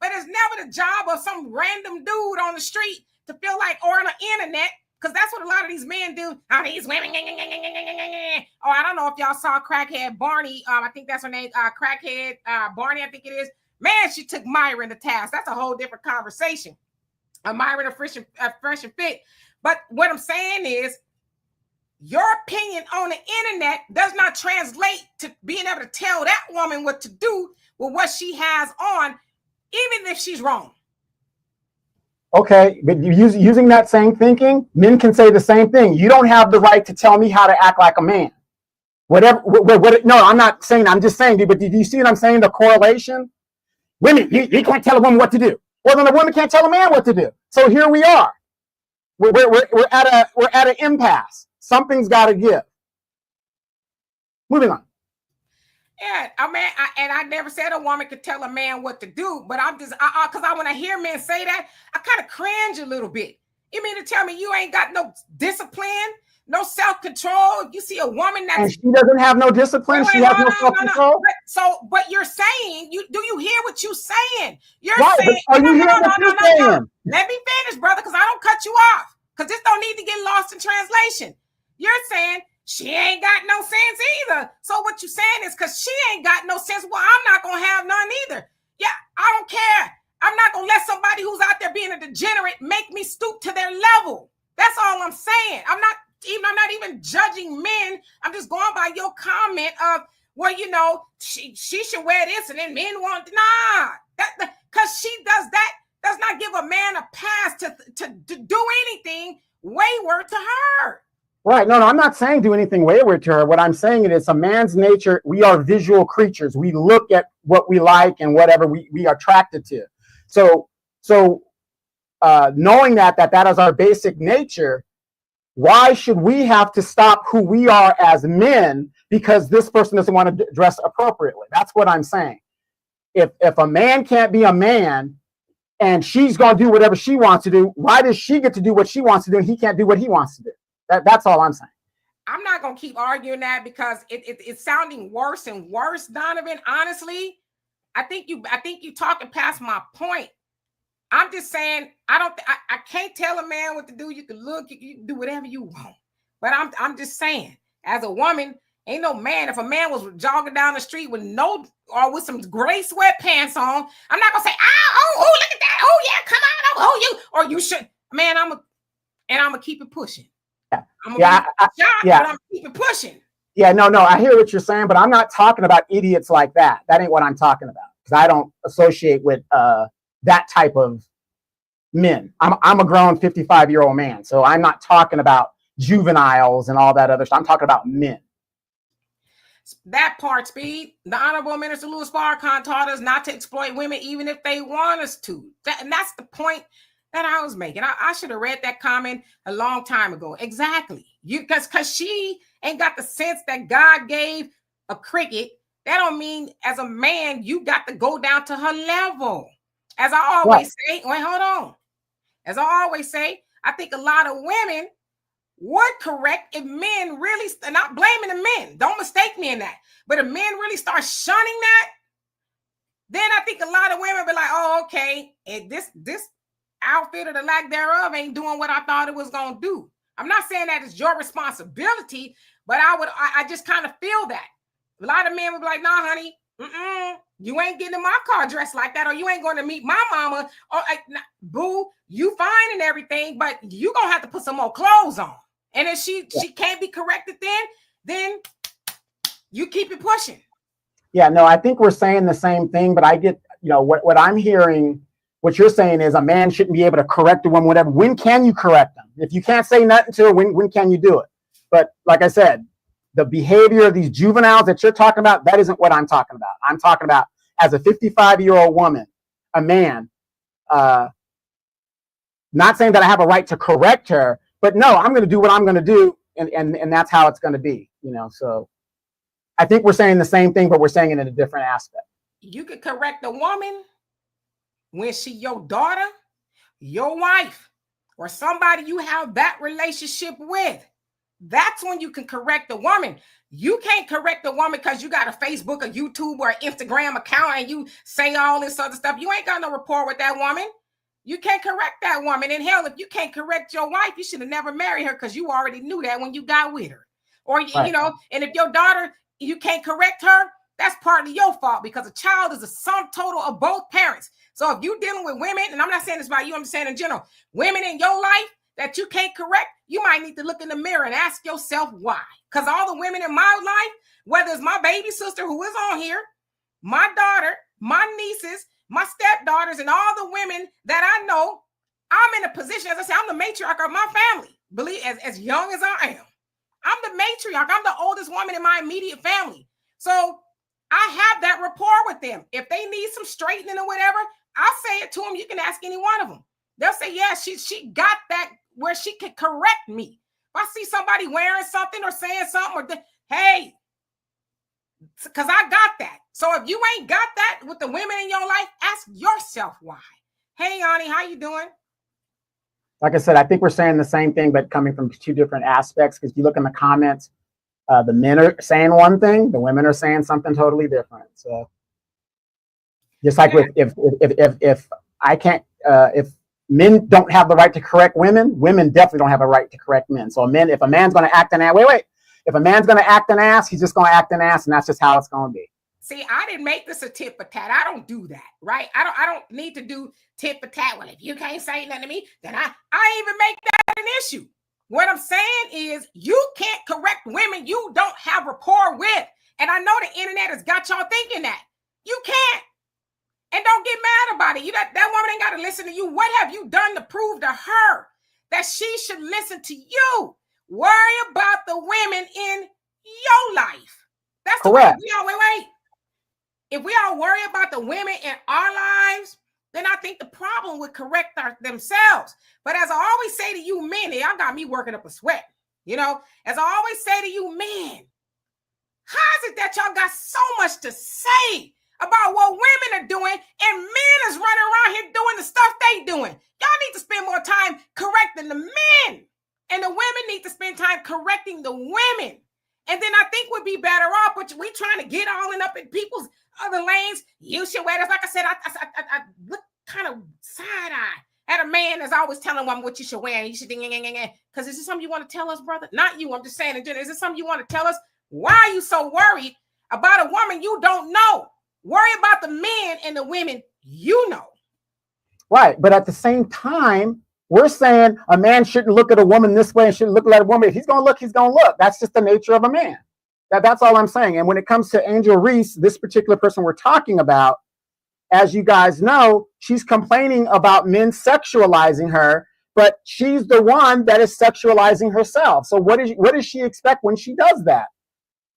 But it's never the job of some random dude on the street to feel like, or on the internet, because that's what a lot of these men do. Oh, these women. Oh, I don't know if y'all saw Crackhead Barney. I think that's her name. Crackhead Barney, I think it is. Man, she took Myron to task. That's a whole different conversation. Myron a fresh and fit. But what I'm saying is, your opinion on the internet does not translate to being able to tell that woman what to do with what she has on, even if she's wrong. Okay, but using that same thinking, men can say the same thing. You don't have the right to tell me how to act like a man. Whatever. No, I'm not saying. I'm just saying. But do you see what I'm saying? The correlation. Women, you can't tell a woman what to do. Well, then a woman can't tell a man what to do. So here we are. We're at an impasse. Something's got to give. Moving on. Yeah, I never said a woman could tell a man what to do, but I'm just, because when I hear men say that, I kind of cringe a little bit. You mean to tell me you ain't got no discipline, no self-control? If you see a woman that's... And she doesn't have no discipline, she has no self-control? But you're saying, do you hear what you're saying? You're right, saying... Are you hearing what you're saying? Let me finish, brother, because I don't cut you off, because this don't need to get lost in translation. You're saying... she ain't got no sense either. So what you saying is because she ain't got no sense, well, I'm not going to have none either. Yeah, I don't care. I'm not going to let somebody who's out there being a degenerate make me stoop to their level. That's all I'm saying. I'm not even judging men. I'm just going by your comment of, well, you know, she should wear this and then men want, because she does not give a man a pass to do anything wayward to her. Right. No, I'm not saying do anything wayward to her. What I'm saying is a man's nature. We are visual creatures. We look at what we like and whatever we are attracted to. So knowing that is our basic nature, why should we have to stop who we are as men because this person doesn't want to dress appropriately? That's what I'm saying. If a man can't be a man and she's going to do whatever she wants to do, why does she get to do what she wants to do and he can't do what he wants to do? That's all I'm saying. I'm not going to keep arguing that because it's sounding worse and worse, Donovan. Honestly, I think you talking past my point. I'm just saying I can't tell a man what to do. You can look, you can do whatever you want. But I'm just saying, as a woman, ain't no man. If a man was jogging down the street with with some gray sweatpants on, I'm not gonna say, oh, look at that. Oh yeah, come on, you, or you should, man. I'm gonna keep it pushing. But I'm keeping pushing. Yeah, no, I hear what you're saying, but I'm not talking about idiots like that. That ain't what I'm talking about because I don't associate with that type of men. I'm a grown 55-year-old man, so I'm not talking about juveniles and all that other stuff. I'm talking about men. That part, Speed. The Honorable Minister Louis Farrakhan taught us not to exploit women, even if they want us to. And that's the point that I was making. I should have read that comment a long time ago. Exactly. Because she ain't got the sense that God gave a cricket. That don't mean as a man, you got to go down to her level. As I always say, wait, hold on. As I always say, I think a lot of women would correct if men really, not blaming the men. Don't mistake me in that. But if men really start shunning that, then I think a lot of women be like, oh, okay, and this outfit or the lack thereof ain't doing what I thought it was gonna do. I'm not saying that it's your responsibility, but I just kind of feel that. A lot of men would be like, nah, honey, you ain't getting in my car dressed like that, or you ain't going to meet my mama, or boo, you fine and everything, but you gonna have to put some more clothes on. And if she can't be corrected, then you keep it pushing. Yeah, no, I think we're saying the same thing, but I get, what I'm hearing, what you're saying is a man shouldn't be able to correct a woman, whatever. When can you correct them? If you can't say nothing to her, when can you do it? But like I said, the behavior of these juveniles that you're talking about, that isn't what I'm talking about. I'm talking about as a 55-year-old woman, a man, not saying that I have a right to correct her, but no, I'm going to do what I'm going to do, and that's how it's going to be, so I think we're saying the same thing, but we're saying it in a different aspect. You could correct a woman when she your daughter, your wife, or somebody you have that relationship with. That's when you can correct a woman. You can't correct a woman because you got a Facebook, a YouTube, or an Instagram account and you say all this other stuff. You ain't got no rapport with that woman. You can't correct that woman. And hell, if you can't correct your wife, you should have never married her because you already knew that when you got with her. Or, right. And if your daughter, you can't correct her, that's partly your fault because a child is a sum total of both parents. So if you're dealing with women, and I'm not saying this about you, I'm saying in general, women in your life that you can't correct, you might need to look in the mirror and ask yourself why. Because all the women in my life, whether it's my baby sister who is on here, my daughter, my nieces, my stepdaughters, and all the women that I know, I'm in a position, as I say, I'm the matriarch of my family. Believe as young as I am. I'm the matriarch. I'm the oldest woman in my immediate family. So I have that rapport with them. If they need some straightening or whatever, I'll say it to them. You can ask any one of them. They'll say, yeah, she got that where she can correct me. If I see somebody wearing something or saying something, hey, because I got that. So if you ain't got that with the women in your life, ask yourself why. Hey, Ani, how you doing? Like I said, I think we're saying the same thing, but coming from two different aspects. Because if you look in the comments, the men are saying one thing, the women are saying something totally different. So just like with if I can't, if men don't have the right to correct women, women definitely don't have a right to correct men. So if a man's going to act an ass, if a man's going to act an ass, he's just going to act an ass, and that's just how it's going to be. See, I didn't make this a tit for tat. I don't do that, right? I don't need to do tit for tat. Well, if you can't say nothing to me, then I even make that an issue. What I'm saying is you can't correct women you don't have rapport with. And I know the internet has got y'all thinking that. You can't. And don't get mad about it. That woman ain't got to listen to you. What have you done to prove to her that she should listen to you? Worry about the women in your life. That's correct. The way. Wait. If we all worry about the women in our lives, then I think the problem would correct themselves. But as I always say to you men, y'all got me working up a sweat. As I always say to you men, how is it that y'all got so much to say about what women are doing and men is running around here doing the stuff they doing? Y'all need to spend more time correcting the men, and the women need to spend time correcting the women. And then I think we'd be better off, but we trying to get all in up in people's other lanes. You should wear this. Like I said, I look kind of side-eye at a man that's always telling women what you should wear. And you should, because is this something you want to tell us, brother? Not you. I'm just saying, is this something you want to tell us? Why are you so worried about a woman you don't know? Worry about the men and the women you know. Right. But at the same time, we're saying a man shouldn't look at a woman this way and shouldn't look at a woman. If he's going to look, he's going to look. That's just the nature of a man. That's all I'm saying. And when it comes to Angel Reese, this particular person we're talking about, as you guys know, she's complaining about men sexualizing her, but she's the one that is sexualizing herself. So what does she expect when she does that?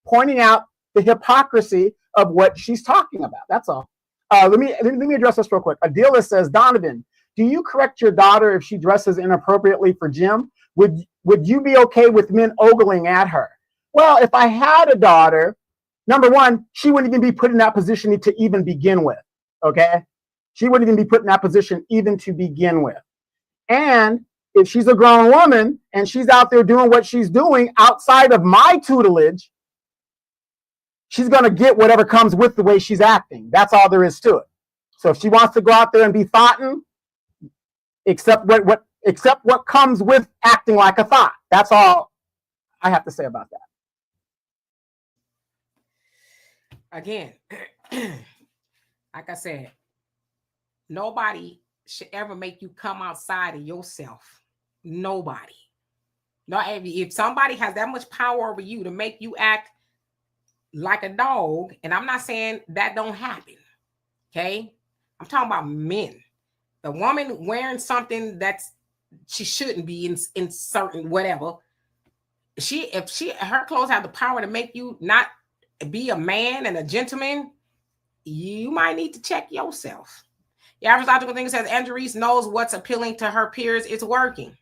Pointing out the hypocrisy of what she's talking about. That's all. Let me address this real quick. Adila says, Donovan, do you correct your daughter if she dresses inappropriately for gym? Would you be okay with men ogling at her? Well, if I had a daughter, number one, she wouldn't even be put in that position to even begin with. Okay? She wouldn't even be put in that position even to begin with. And if she's a grown woman and she's out there doing what she's doing outside of my tutelage, she's going to get whatever comes with the way she's acting. That's all there is to it. So if she wants to go out there and be thoughtin', accept what comes with acting like a thought. That's all I have to say about that. Again, like I said, nobody should ever make you come outside of yourself. Nobody. No, if somebody has that much power over you to make you act like a dog, and I'm not saying that don't happen, okay? I'm talking about men. The woman wearing something that's she shouldn't be in certain whatever. If her clothes have the power to make you not be a man and a gentleman, you might need to check yourself. The average logical thing says Andrew Reese knows what's appealing to her peers. It's working.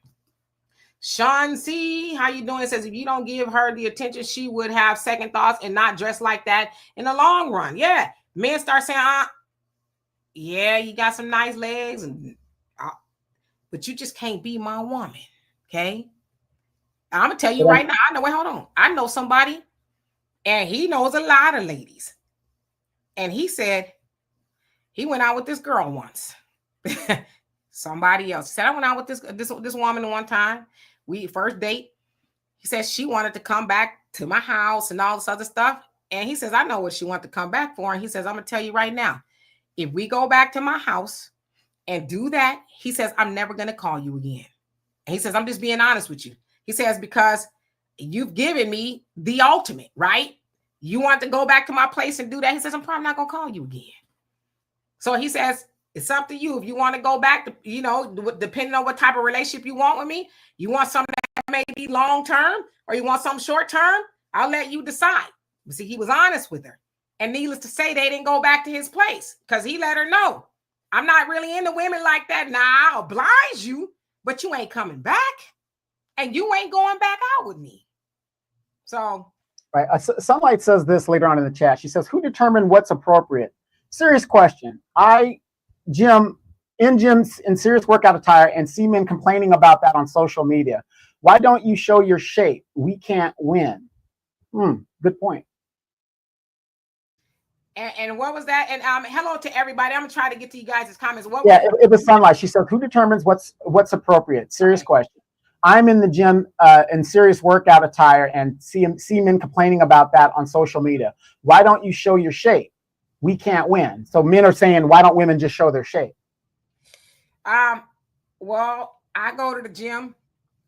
Sean C, how you doing? Says if you don't give her the attention, she would have second thoughts and not dress like that in the long run. Yeah, men start saying, yeah, you got some nice legs, but you just can't be my woman. Okay, I'm gonna tell you right now. I know. Wait, hold on. I know somebody, and he knows a lot of ladies, and he said he went out with this girl once. Somebody else said I went out with this woman one time. We first date. He says she wanted to come back to my house and all this other stuff. And he says, I know what she wanted to come back for. And he says, I'm gonna tell you right now, if we go back to my house and do that, he says, I'm never gonna call you again. And he says, I'm just being honest with you. He says, because you've given me the ultimate, right? You want to go back to my place and do that. He says, I'm probably not gonna call you again. So he says, it's up to you. If you want to go back to, depending on what type of relationship you want with me, you want something that may be long-term or you want something short-term, I'll let you decide. But see, he was honest with her. And needless to say, they didn't go back to his place because he let her know, I'm not really into women like that. Now, I'll oblige you, but you ain't coming back and you ain't going back out with me. So. Right. Sunlight says this later on in the chat. She says, who determined what's appropriate? Serious question. Gym in serious workout attire and see men complaining about that on social media. Why don't you show your shape? We can't win. Good point. And what was that? And hello to everybody. I'm gonna try to get to you guys' comments. It was Sunlight. She said, who determines what's appropriate? Serious question. I'm in the gym in serious workout attire and see men complaining about that on social media. Why don't you show your shape? We can't win. So men are saying, why don't women just show their shape? Well, I go to the gym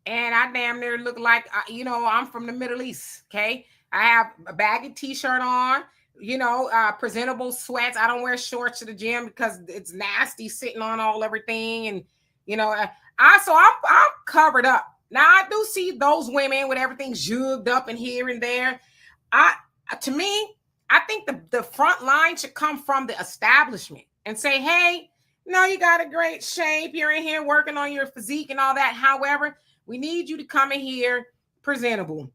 and I damn near look like, I'm from the Middle East. Okay. I have a baggy t-shirt on, presentable sweats. I don't wear shorts to the gym because it's nasty sitting on everything. And, I'm covered up. Now I do see those women with everything zhugged up and here and there. To me, I think the front line should come from the establishment and say, hey, no, you got a great shape. You're in here working on your physique and all that. However, we need you to come in here presentable.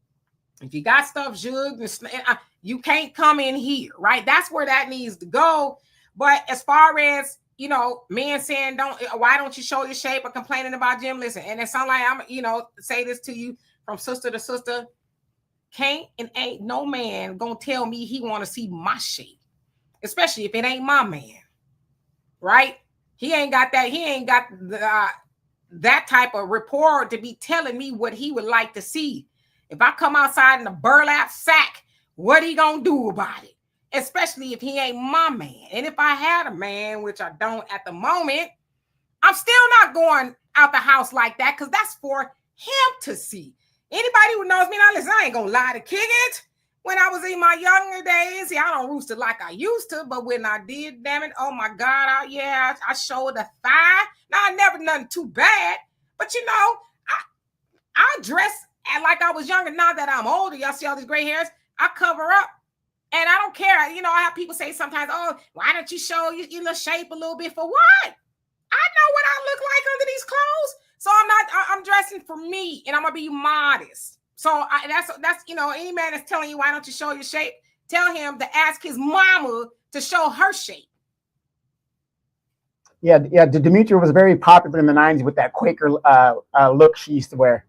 If you got stuff zhugged, you can't come in here, right? That's where that needs to go. But as far as, men saying, why don't you show your shape or complaining about gym? Listen, and it sounds like I'm, say this to you from sister to sister. Can't and ain't no man gonna tell me he want to see my shape, especially if it ain't my man, right? He ain't got that type of rapport to be telling me what he would like to see. If I come outside in a burlap sack, what he gonna do about it? Especially if he ain't my man. And if I had a man, which I don't at the moment, I'm still not going out the house like that because that's for him to see. Anybody who knows me now, listen, I ain't gonna lie to kick it. When I was in my younger days, I don't roost it like I used to, but when I did, damn it, oh my God, I showed a thigh. Now, I never nothing too bad, but I dress like I was younger. Now that I'm older, y'all see all these gray hairs, I cover up. And I don't care. I have people say sometimes, oh, why don't you show your little shape a little bit? For what? I know what I look like under these clothes. So I'm dressing for me and I'm going to be modest. So that's any man that's telling you, why don't you show your shape? Tell him to ask his mama to show her shape. Yeah. Demetria was very popular in the 90s with that Quaker look she used to wear.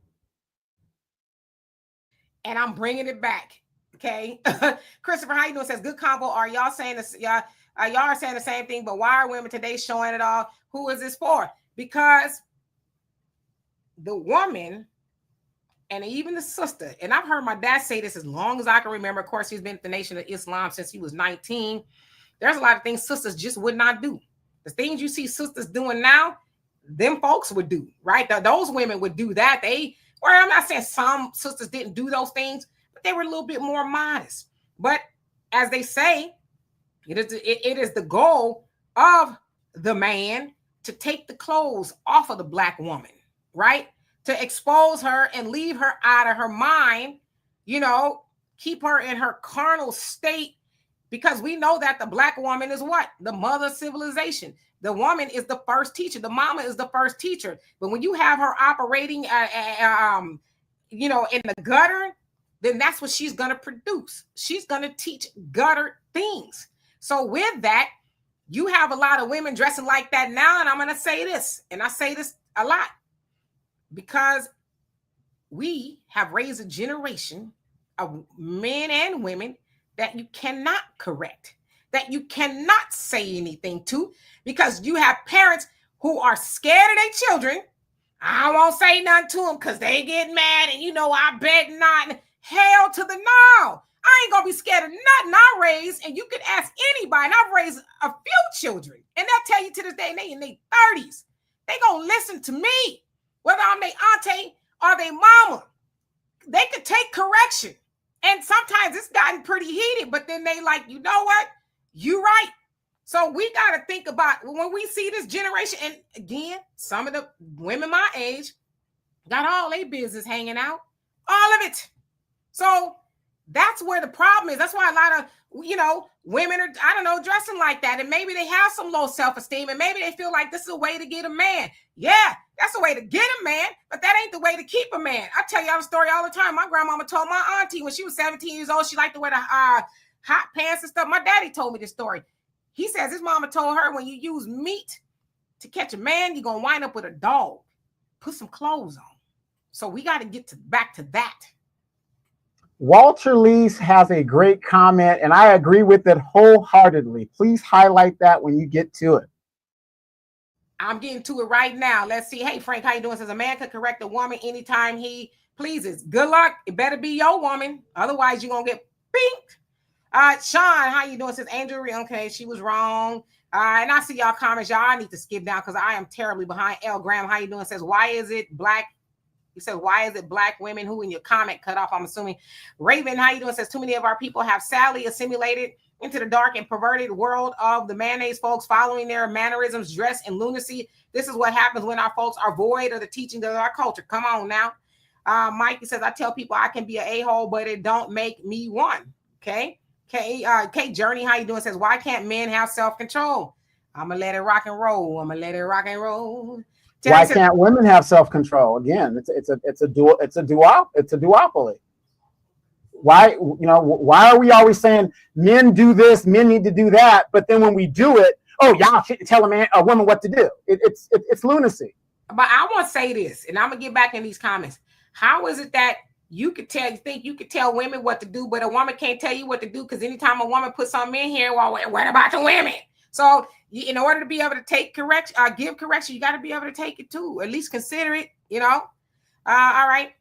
And I'm bringing it back. Okay. Christopher, how you doing? Says, good combo. Are y'all saying this? Y'all are saying the same thing, but why are women today showing it all? Who is this for? Because the woman and even the sister, and I've heard my dad say this as long as I can remember. Of course, he's been at the Nation of Islam since he was 19. There's a lot of things sisters just would not do. The things you see sisters doing now, them folks would do, right? Those women would do that. Or I'm not saying some sisters didn't do those things, but they were a little bit more modest. But as they say, it is the goal of the man to take the clothes off of the black woman, right? To expose her and leave her out of her mind, keep her in her carnal state, because we know that the black woman is what? The mother of civilization. The woman is the first teacher. The mama is the first teacher. But when you have her operating, in the gutter, then that's what she's going to produce. She's going to teach gutter things. So with that, you have a lot of women dressing like that now. And I'm going to say this, and I say this a lot, because we have raised a generation of men and women that you cannot correct, that you cannot say anything to, because you have parents who are scared of their children. I won't say nothing to them because they get mad, and I bet not. Hell to the no. I ain't gonna be scared of nothing I raised, and you can ask anybody, and I've raised a few children, and they'll tell you to this day, they in their 30s, they gonna listen to me, whether I'm their auntie or their mama. They could take correction. And sometimes it's gotten pretty heated, but then they like, you know what? You right. So we got to think about when we see this generation. And again, some of the women my age got all their business hanging out, all of it. So that's where the problem is. That's why a lot of, women are, dressing like that. And maybe they have some low self-esteem, and maybe they feel like this is a way to get a man. Yeah, that's a way to get a man, but that ain't the way to keep a man. I tell y'all the story all the time. My grandmama told my auntie when she was 17 years old, she liked to wear the hot pants and stuff. My daddy told me this story. He says his mama told her, when you use meat to catch a man, you're going to wind up with a dog. Put some clothes on. So we got to get back to that. Walter Lees has a great comment, and I agree with it wholeheartedly. Please highlight that when you get to it. I'm getting to it right now. Let's see. Hey, Frank, how you doing? Says a man could correct a woman anytime he pleases. Good luck. It better be your woman. Otherwise, you're going to get pinked. Sean, how you doing? Says Andrew. Okay, she was wrong. And I see y'all comments. Y'all, I need to skip down because I am terribly behind. L. Graham, how you doing? Says, why is it black? He says, why is it black women who in your comment cut off? I'm assuming. Raven, how you doing? Says, too many of our people have sadly assimilated into the dark and perverted world of the mayonnaise folks, following their mannerisms, dress, and lunacy. This is what happens when our folks are void of the teachings of our culture. Come on now. Mikey says, I tell people I can be an a-hole, but it don't make me one. Okay. Kate Journey, how you doing? Says, why can't men have self-control? I'm going to let it rock and roll. Why can't women have self-control? Again, it's a duopoly. Why are we always saying men do this, men need to do that, but then when we do it, oh, y'all shouldn't tell a woman what to do. It's lunacy. But I want to say this, and I'm gonna get back in these comments. How is it that you could tell women what to do, but a woman can't tell you what to do? Because anytime a woman puts something in here, well, what about the women? So in order to be able to take correction, give correction, you got to be able to take it too. At least consider it. All right.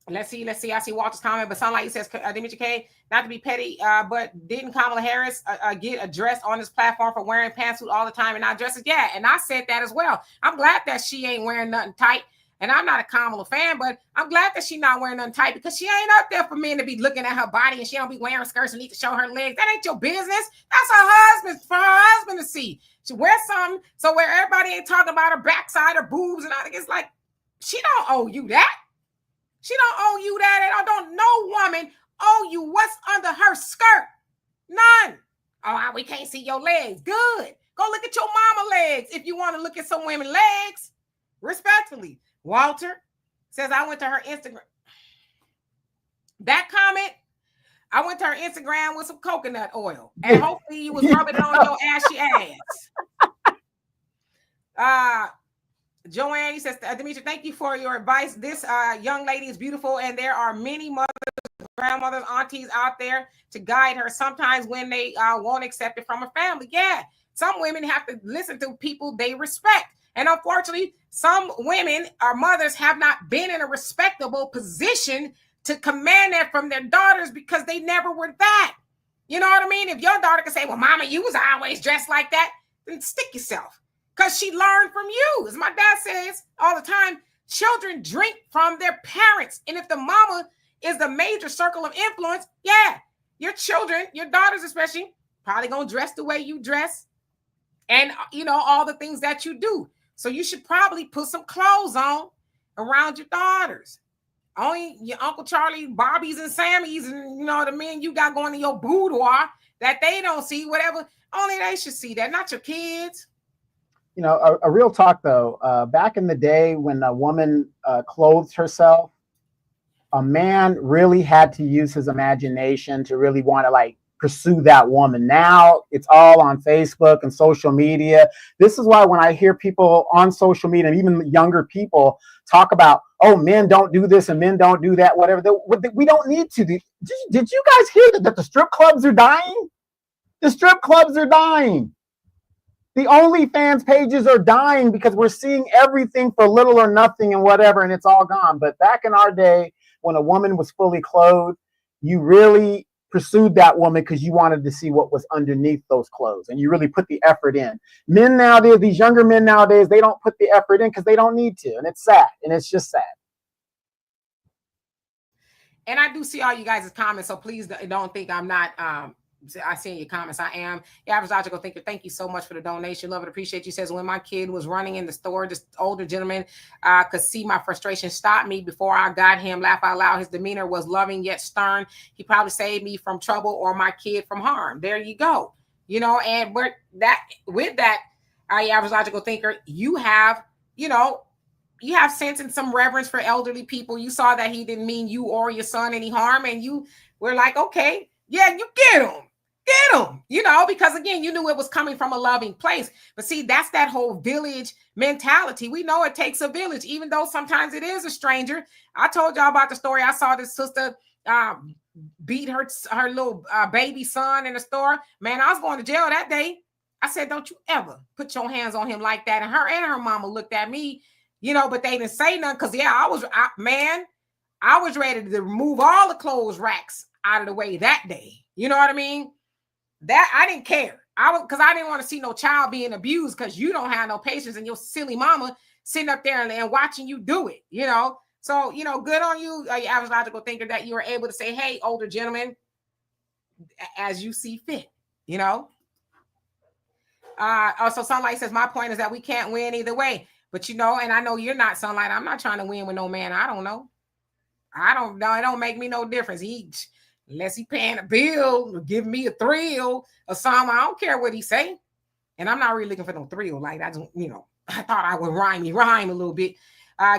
Let's see. I see Walter's comment, but Sunlight says, Demetri K, not to be petty, but didn't Kamala Harris get addressed on this platform for wearing pantsuit all the time and not dresses? Yeah, and I said that as well. I'm glad that she ain't wearing nothing tight. And I'm not a Kamala fan, but I'm glad that she's not wearing nothing tight, because she ain't up there for men to be looking at her body, and she don't be wearing skirts and need to show her legs. That ain't your business. That's her husband, for her husband to see. She wears something so where everybody ain't talking about her backside or boobs, and I think it's like, she don't owe you that. She don't owe you that. And don't no woman owe you what's under her skirt. None. Oh, we can't see your legs. Good. Go look at your mama legs if you want to look at some women's legs. Respectfully. Walter says, I went to her Instagram. That comment, I went to her Instagram with some coconut oil. And hopefully you was rubbing it on your ashy ass. Joanne, he says, Demetri, thank you for your advice. This young lady is beautiful, and there are many mothers grandmothers, aunties out there to guide her sometimes when they won't accept it from a family. Yeah, some women have to listen to people they respect. And unfortunately, some women or mothers have not been in a respectable position to command that from their daughters because they never were that. You know what I mean? If your daughter can say, well, mama, you was always dressed like that, then stick yourself. Because she learned from you. As my dad says all the time, children drink from their parents. And if the mama is the major circle of influence, yeah, your children, your daughters especially, probably going to dress the way you dress. And, you know, all the things that you do. So you should probably put some clothes on around your daughters. Only your Uncle Charlie, Bobbies, and Sammys, and you know what I mean, you got going to your boudoir that they don't see, whatever. Only they should see that, not your kids. You know, a real talk though, back in the day when a woman clothed herself, a man really had to use his imagination to really want to like pursue that woman. Now it's all on Facebook and social media. This is why when I hear people on social media and even younger people talk about, oh, men don't do this and men don't do that, whatever, we don't need to. Did you guys hear that the strip clubs are dying? The strip clubs are dying. The OnlyFans pages are dying because we're seeing everything for little or nothing and whatever, and it's all gone. But back in our day, when a woman was fully clothed, you really pursued that woman because you wanted to see what was underneath those clothes, and you really put the effort in. Men nowadays, these younger men nowadays, they don't put the effort in because they don't need to, and it's sad, and it's just sad. And I do see all you guys' comments, so please don't think I'm not I see in your comments. I am. The average logical thinker. Thank you so much for the donation. Love it. Appreciate you. Says, when my kid was running in the store, this older gentleman could see my frustration, stop me before I got him. Laugh out loud. His demeanor was loving yet stern. He probably saved me from trouble or my kid from harm. There you go. You know, and with that, our average logical thinker, you have sense and some reverence for elderly people. You saw that he didn't mean you or your son any harm, and you were like, okay, yeah, you get him. Get them, you know, because again, you knew it was coming from a loving place. But see, that's that whole village mentality. We know it takes a village, even though sometimes it is a stranger. I told y'all about the story. I saw this sister beat her little baby son in the store. Man, I was going to jail that day. I said, don't you ever put your hands on him like that. And her mama looked at me, you know, but they didn't say nothing because, yeah, I was ready to remove all the clothes racks out of the way that day. You know what I mean? That I didn't care. Because I didn't want to see no child being abused because you don't have no patience and your silly mama sitting up there and watching you do it, you know? So, you know, good on you, your average logical thinker, that you were able to say, hey, older gentleman, as you see fit, you know? Also, Sunlight says, my point is that we can't win either way. But, you know, and I know you're not, Sunlight. I'm not trying to win with no man. I don't know. It don't make me no difference. Unless he paying a bill or giving me a thrill or something, I don't care what he say. And I'm not really looking for no thrill. Like, I thought I would rhyme a little bit.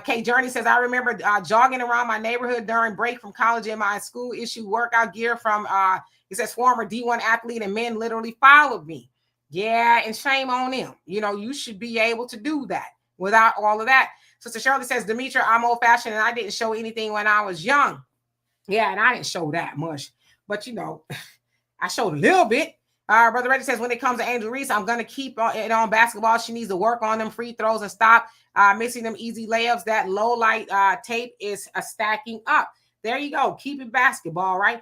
K Journey says, I remember jogging around my neighborhood during break from college in my school issue workout gear from, it says, former D1 athlete, and men literally followed me. Yeah, and shame on them. You know, you should be able to do that without all of that. Sister Shirley says, Demetra, I'm old fashioned and I didn't show anything when I was young. Yeah, and I didn't show that much, but you know, I showed a little bit. Brother Reggie says, when it comes to Angel Reese, I'm going to keep it on basketball. She needs to work on them free throws and stop missing them easy layups. That low light tape is stacking up. There you go. Keep it basketball, right?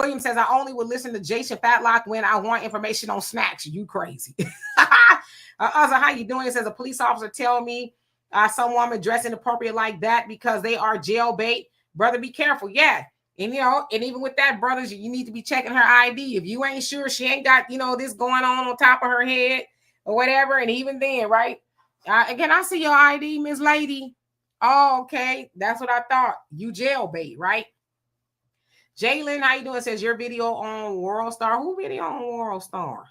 William says, I only would listen to Jason Fatlock when I want information on snacks. You crazy. Uzza, how you doing? It says, a police officer tell me some woman dressed inappropriate like that because they are jail bait. Brother, be careful. Yeah. And, you know, and even with that, brothers, you need to be checking her ID. If you ain't sure she ain't got, you know, this going on top of her head or whatever. And even then, right? Again, I see your ID, Miss Lady. Oh, okay. That's what I thought. You jailbait, right? Jalen, how you doing? Says your video on World Star. Who video on World Star?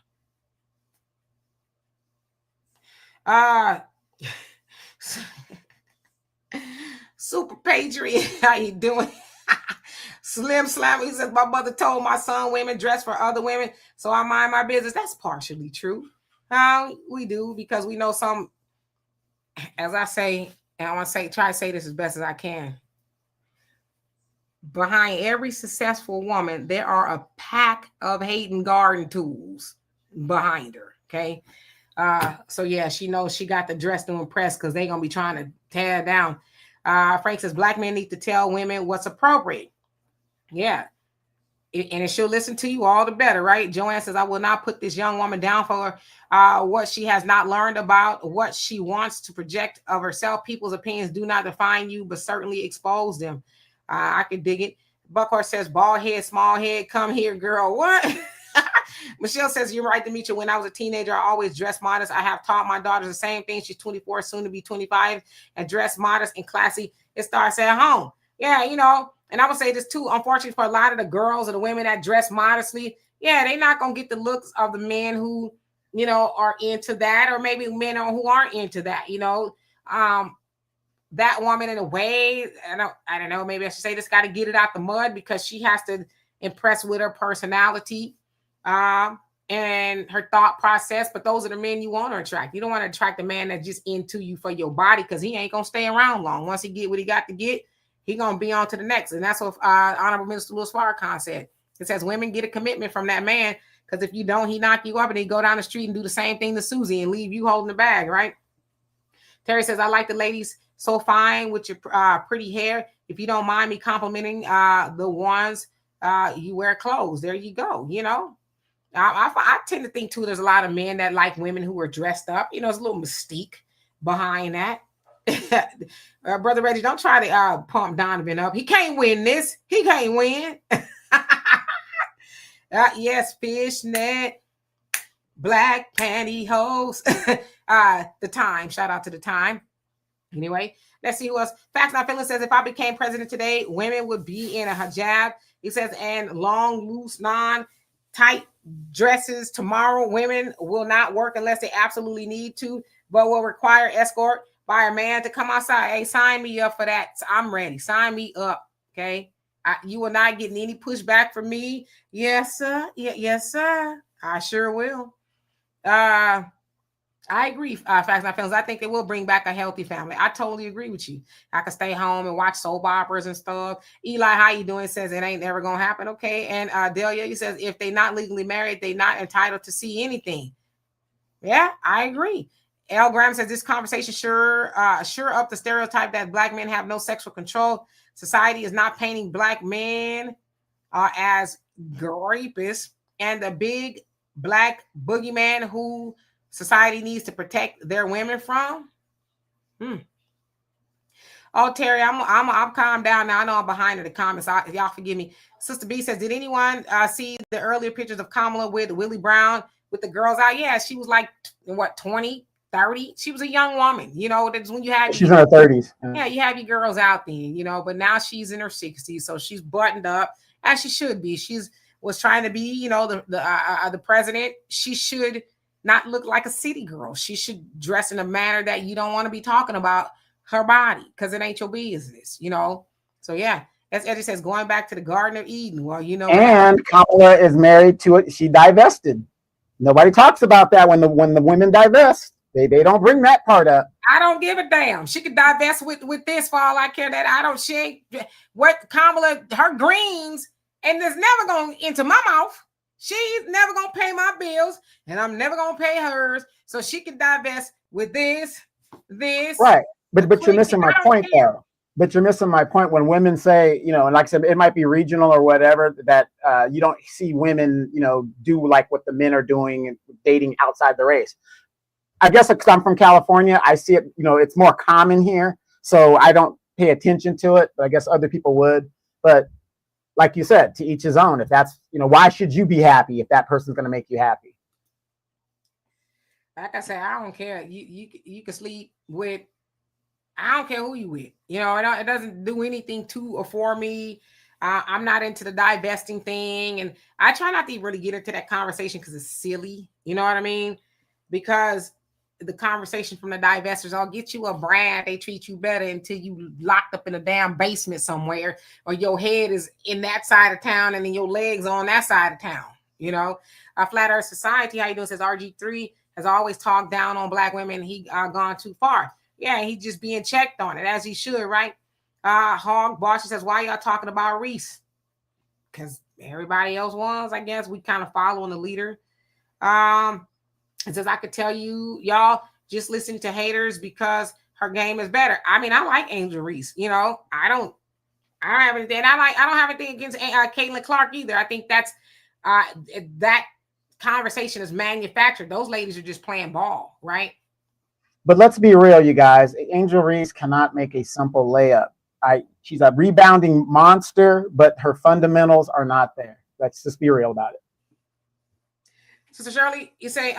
Super Patriot, how you doing? Slim Slam, he says, my mother told my son women dress for other women, so I mind my business. That's partially true. We do, because we know some, as I say, and I want to try to say this as best as I can. behind every successful woman, there are a pack of Hayden garden tools behind her. Okay. So yeah, she knows she got the dress to impress because they're gonna be trying to tear her down. Frank says black men need to tell women what's appropriate. Yeah. And if she'll listen to you, all the better, right? Joanne says, I will not put this young woman down for what she has not learned about what she wants to project of herself. People's opinions do not define you, but certainly expose them. I can dig it. Buckhorse says, bald head, small head, come here, girl. What? Michelle says, you're right, Demetria. When I was a teenager, I always dressed modest. I have taught my daughters the same thing. She's 24, soon to be 25, and dress modest and classy. It starts at home. Yeah, you know, and I would say this too, unfortunately, for a lot of the girls or the women that dress modestly, yeah, they're not going to get the looks of the men who, you know, are into that, or maybe men who aren't into that, you know. That woman, in a way, I don't know, maybe I should say this, got to get it out the mud because she has to impress with her personality and her thought process. But those are the men you want to attract. You don't want to attract a man that's just into you for your body, because he ain't going to stay around long. Once he get what he got to get, he going to be on to the next. And that's what Honorable Minister Louis Farrakhan said. It says women get a commitment from that man, because if you don't, he knock you up and he go down the street and do the same thing to Susie and leave you holding the bag, right? Terry says, I like the ladies so fine with your pretty hair. If you don't mind me complimenting the ones you wear clothes, there you go. You know, I tend to think too, there's a lot of men that like women who are dressed up. You know, there's a little mystique behind that. Brother Reggie, don't try to pump Donovan up. He can't win this. He can't win. Yes, fishnet, black pantyhose. The Time. Shout out to the Time. Anyway, let's see who else. Facts Not Feeling says, if I became president today, women would be in a hijab. He says, and long, loose, non-tight dresses. Tomorrow, women will not work unless they absolutely need to, but will require escort by a man to come outside. Hey, sign me up for that. I'm ready. Sign me up. Okay. You will not get any pushback from me. Yes, sir. Yes, sir. I sure will. I agree. Facts Not Feelings. I think they will bring back a healthy family. I totally agree with you. I could stay home and watch soap operas and stuff. Eli, how you doing? Says it ain't never gonna happen. Okay. And Delia, he says if they not legally married, they not entitled to see anything. Yeah, I agree. L. Graham says this conversation sure up the stereotype that black men have no sexual control. Society is not painting black men as rapists and the big black boogeyman who society needs to protect their women from. Oh, Terry, I'm calmed down now. I know I'm behind in the comments. Y'all forgive me. Sister B says, did anyone see the earlier pictures of Kamala with Willie Brown with the girls out? Yeah, she was like, what, 20, 30? She was a young woman. You know, that's when you had... She's in her 30s. Yeah, you have your girls out then, you know, but now she's in her 60s. So she's buttoned up, as she should be. Was trying to be, you know, the president. She should not look like a city girl. She should dress in a manner that you don't want to be talking about her body, because it ain't your business, you know. So yeah, as Eddie says, going back to the Garden of Eden. Well, you know, and Kamala is married to it. She divested. Nobody talks about that when the women divest. They don't bring that part up. I don't give a damn. She could divest with this for all I care. That I don't. She ain't what Kamala, her greens, and it's never going into my mouth. She's never gonna pay my bills, and I'm never gonna pay hers. So she can divest with this. Right. But you're missing my point though. But you're missing my point when women say, you know, and like I said, it might be regional or whatever, that you don't see women, you know, do like what the men are doing and dating outside the race. I guess because I'm from California, I see it, you know, it's more common here. So I don't pay attention to it, but I guess other people would. But like you said, to each his own. If that's, you know, why should you be happy if that person's going to make you happy? Like I said, I don't care. You can sleep with, I don't care who you with. You know, it doesn't do anything to or for me. I'm not into the divesting thing. And I try not to really get into that conversation because it's silly. You know what I mean? Because the conversation from the divestors, I'll get you a brand, they treat you better until you locked up in a damn basement somewhere, or your head is in that side of town and then your legs on that side of town. You know, Flat Earth Society, how you doing? Says RG3 has always talked down on black women. He gone too far. Yeah, he's just being checked on it, as he should, right? Hog Boss, she says, why y'all talking about Reese? Because everybody else was, I guess. We kind of following the leader. It says, I could tell you, y'all, just listen to haters because her game is better. I mean, I like Angel Reese. You know, I don't have anything. I don't have anything against Caitlin Clark either. I think that's that conversation is manufactured. Those ladies are just playing ball, right? But let's be real, you guys. Angel Reese cannot make a simple layup. She's a rebounding monster, but her fundamentals are not there. Let's just be real about it. Sister Shirley, you say,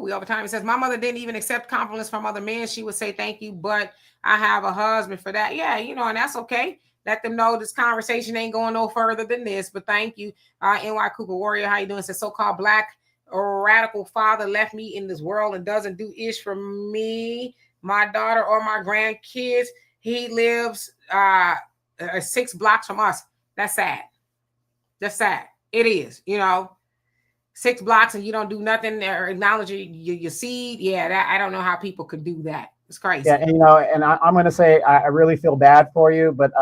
we over time. It says, my mother didn't even accept compliments from other men. She would say, thank you, but I have a husband for that. Yeah, you know, and that's okay. Let them know this conversation ain't going no further than this, but thank you. NY Cooper Warrior, how you doing? It says, so-called black or radical father left me in this world and doesn't do ish for me, my daughter, or my grandkids. He lives 6 blocks from us. That's sad. That's sad. It is, you know. 6 blocks and you don't do nothing or acknowledge your seed. Yeah, I don't know how people could do that. It's crazy. Yeah, and you know, and I'm going to say I really feel bad for you, but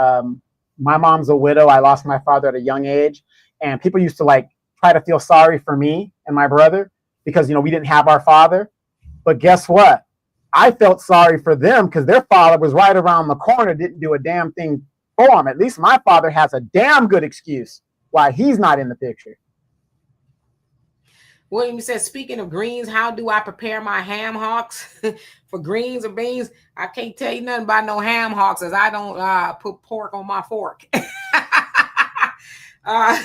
my mom's a widow. I lost my father at a young age, and people used to like try to feel sorry for me and my brother because, you know, we didn't have our father. But guess what? I felt sorry for them because their father was right around the corner, didn't do a damn thing for him. At least my father has a damn good excuse why he's not in the picture. William says, speaking of greens, how do I prepare my ham hocks for greens or beans? I can't tell you nothing about no ham hocks as I don't put pork on my fork. I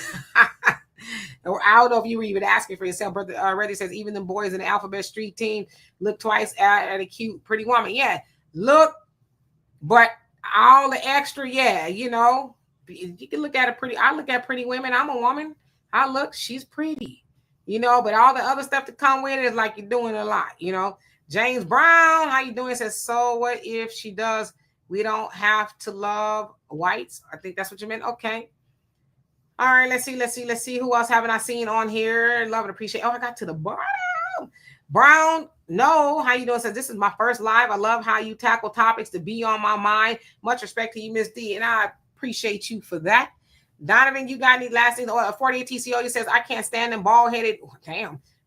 don't know if you were even asking for yourself, but Reddy says, even the boys in the Alphabet Street team look twice at a cute, pretty woman. Yeah, look, but all the extra, yeah, you know, you can look at a pretty, I look at pretty women. I'm a woman. I look, she's pretty. You know, but all the other stuff that come with it is like you're doing a lot, you know. James Brown, how you doing? Says, so what if she does? We don't have to love whites. I think that's what you meant. Okay. All right, let's see. Who else haven't I seen on here? Love and appreciate. Oh, I got to the bottom. Brown, no, how you doing? Says, this is my first live. I love how you tackle topics to be on my mind. Much respect to you, Miss D, and I appreciate you for that. Donovan, you got any last thing? 48 TCO, you says, I can't stand them bald-headed,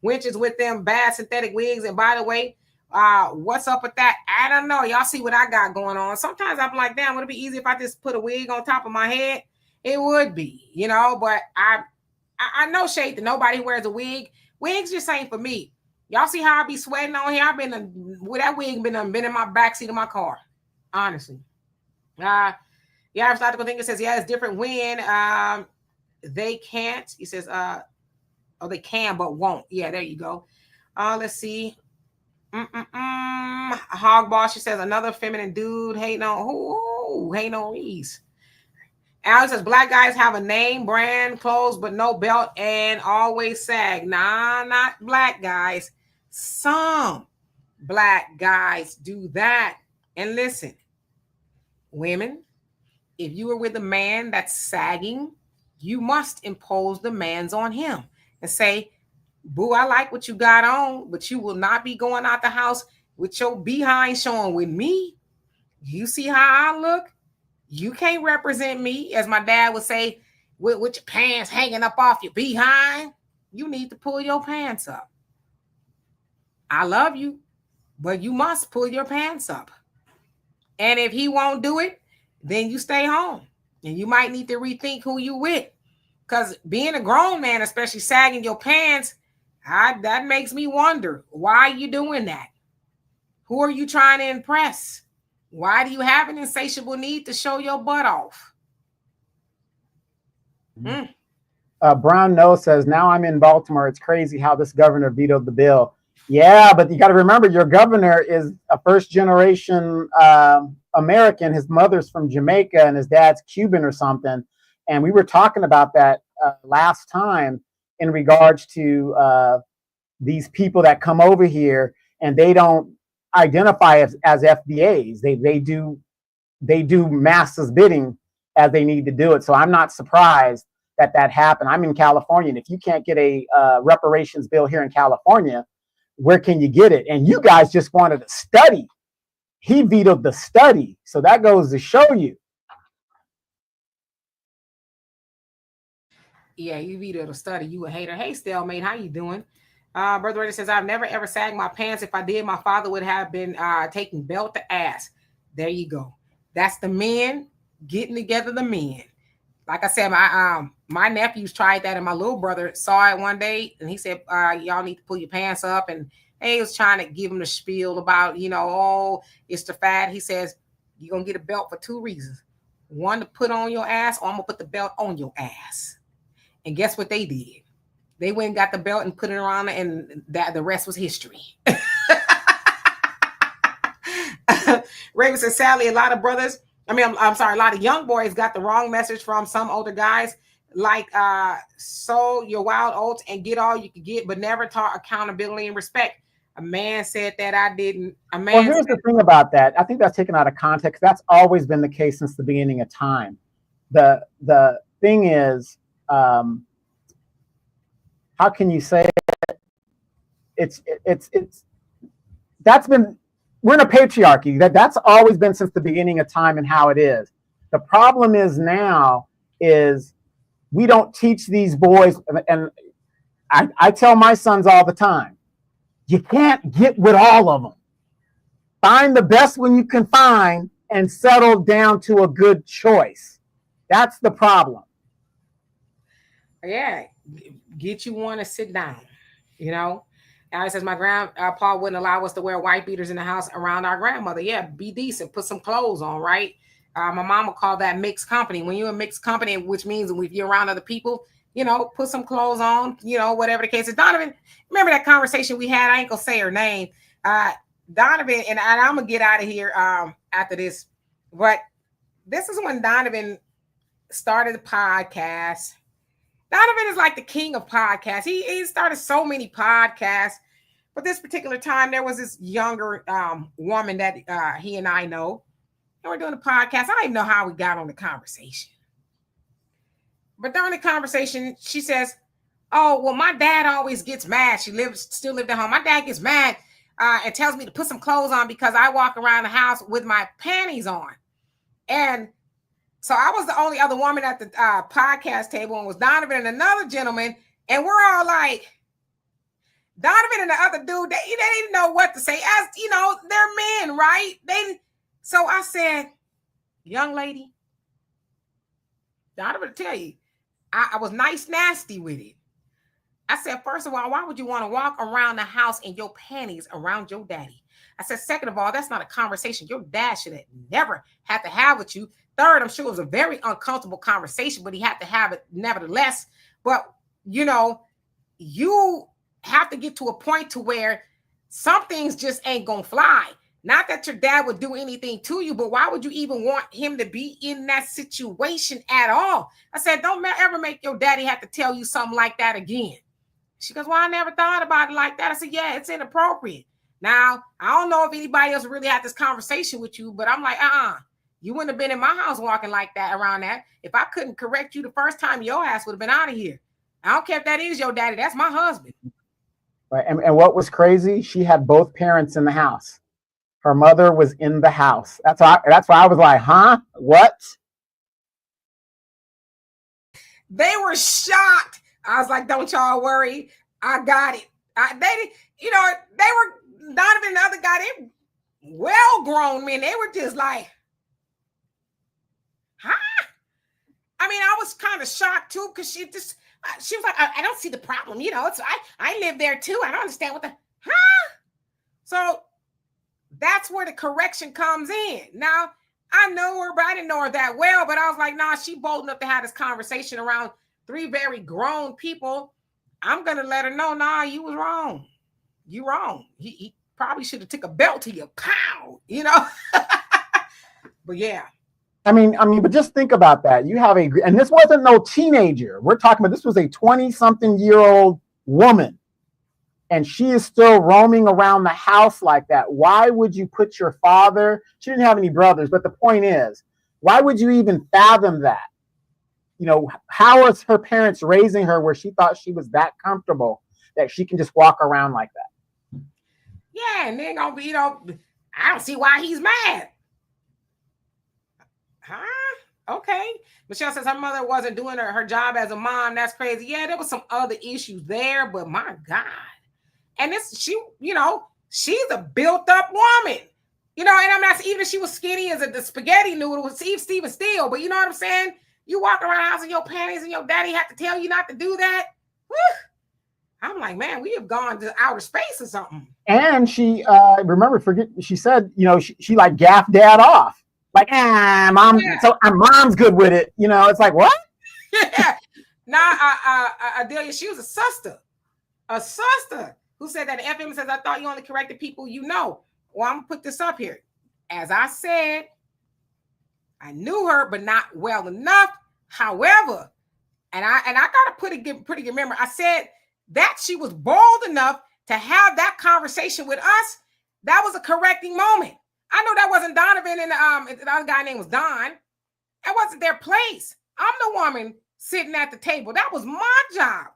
wenches with them bad synthetic wigs. And by the way, what's up with that? I don't know. Y'all see what I got going on. Sometimes I'm like, damn, would it be easy if I just put a wig on top of my head? It would be, you know, but I know, Shade, that nobody wears a wig. Wigs just ain't for me. Y'all see how I be sweating on here? I've been, with that wig, been in my backseat of my car, honestly. Yeah, Saadiq thing says, yeah, it's different when they can't. He says, they can but won't. Yeah, there you go. Let's see. Hog Boss, she says, another feminine dude hating on Reese. Alex says, black guys have a name, brand, clothes, but no belt and always sag. Nah, not black guys. Some black guys do that. And listen, women, if you are with a man that's sagging, you must impose demands on him and say, boo, I like what you got on, but you will not be going out the house with your behind showing with me. You see how I look? You can't represent me, as my dad would say, with your pants hanging up off your behind. You need to pull your pants up. I love you, but you must pull your pants up. And if he won't do it, then you stay home. And you might need to rethink who you with. Because being a grown man, especially sagging your pants, that makes me wonder, why are you doing that? Who are you trying to impress? Why do you have an insatiable need to show your butt off? Brown Nose says, now I'm in Baltimore. It's crazy how this governor vetoed the bill. Yeah, but you got to remember, your governor is a first-generation American. His mother's from Jamaica and his dad's Cuban or something. And we were talking about that last time in regards to these people that come over here and they don't identify as FBAs. They do masses bidding as they need to do it. So I'm not surprised that happened. I'm in California, and if you can't get a reparations bill here in California, where can you get it? And you guys just wanted a study. He vetoed the study. So that goes to show you Yeah, you be there to study. You a hater. Hey, Stalemate, how you doing? Brother Raider says, I've never ever sagged my pants. If I did, my father would have been taking belt to ass. There you go. That's the men getting together, the men. Like I said, my nephews tried that, and my little brother saw it one day, and he said, y'all need to pull your pants up. And he was trying to give him the spiel about, oh, it's the fad. He says, you're going to get a belt for 2 reasons. One, to put on your ass, or I'm going to put the belt on your ass. And guess what they did? They went and got the belt and put it around, and the rest was history. Raven says, sadly, a lot of brothers, I'm sorry, a lot of young boys got the wrong message from some older guys, like, sow your wild oats and get all you can get, but never taught accountability and respect. A man said that, I didn't. Well, here's the thing about that. I think that's taken out of context. That's always been the case since the beginning of time. The thing is, how can you say it? It's that's been, we're in a patriarchy. That's always been since the beginning of time and how it is. The problem is now is we don't teach these boys, and I tell my sons all the time, you can't get with all of them. Find the best one you can find and settle down to a good choice. That's the problem. Yeah, get you one to sit down, Alex says, my grandpa wouldn't allow us to wear white beaters in the house around our grandmother. Yeah, be decent, put some clothes on, right? My mom would call that mixed company. When you're a mixed company, which means if you're around other people, put some clothes on, whatever the case is. Donovan, remember that conversation we had? I ain't gonna say her name. Donovan, and I'm gonna get out of here after this, but this is when Donovan started the podcast. Donovan is like the king of podcasts. He started so many podcasts, but this particular time there was this younger woman that he and I know, and we're doing a podcast. I don't even know how we got on the conversation, but during the conversation, she says, "Oh, well, my dad always gets mad. She still lived at home. My dad gets mad and tells me to put some clothes on because I walk around the house with my panties on." And so I was the only other woman at the podcast table, and was Donovan and another gentleman, and we're all like, Donovan and the other dude, they didn't know what to say. As they're men, right? So I said, young lady, Donovan, tell you, I was nice, nasty with it. I said, first of all, why would you want to walk around the house in your panties around your daddy? I said, second of all, that's not a conversation your dad should have never had to have with you. Third, I'm sure it was a very uncomfortable conversation, but he had to have it nevertheless. But, you have to get to a point to where some things just ain't going to fly. Not that your dad would do anything to you, but why would you even want him to be in that situation at all? I said, don't ever make your daddy have to tell you something like that again. She goes, well, I never thought about it like that. I said, yeah, it's inappropriate. Now, I don't know if anybody else really had this conversation with you, but I'm like, you wouldn't have been in my house walking like that around that. If I couldn't correct you the first time, your ass would have been out of here. I don't care if that is your daddy. That's my husband. Right. And what was crazy, she had both parents in the house. Her mother was in the house. That's why I was like, huh? What? They were shocked. I was like, don't y'all worry. I got it. They were, Donovan and the other guy, they well-grown men. They were just like, huh? I was kind of shocked too, because she was like, I don't see the problem. I live there too. I don't understand what huh? So that's where the correction comes in. Now, I know her, but I didn't know her that well, but I was like, nah, she bold enough to have this conversation around 3 very grown people. I'm going to let her know, nah, you was wrong. You wrong. He probably should have took a belt to you. Pow, But yeah. But just think about that. You have and this wasn't no teenager. We're talking about, this was a 20-something-year-old woman, and she is still roaming around the house like that. Why would you put your father? She didn't have any brothers, but the point is, why would you even fathom that? How was her parents raising her where she thought she was that comfortable that she can just walk around like that? Yeah, and then gonna be, I don't see why he's mad. Huh? Okay. Michelle says her mother wasn't doing her job as a mom. That's crazy. Yeah, there was some other issues there, but my God. And she's a built-up woman. And I'm not, even if she was skinny as the spaghetti noodle with Steven Steele, but you know what I'm saying? You walk around the house in your panties and your daddy had to tell you not to do that. Whew. I'm like, man, we have gone to outer space or something. And she, she said, she like gaffed dad off. Like, mom, yeah. So mom's good with it. It's like, what? Yeah. Now, Adelia, she was a sister who said that the FM says, I thought you only corrected people you know. Well, I'm going to put this up here. As I said, I knew her, but not well enough. However, and I got to pretty good memory. I said that she was bold enough to have that conversation with us. That was a correcting moment. I know that wasn't Donovan and the other guy name was Don. That wasn't their place. I'm the woman sitting at the table. That was my job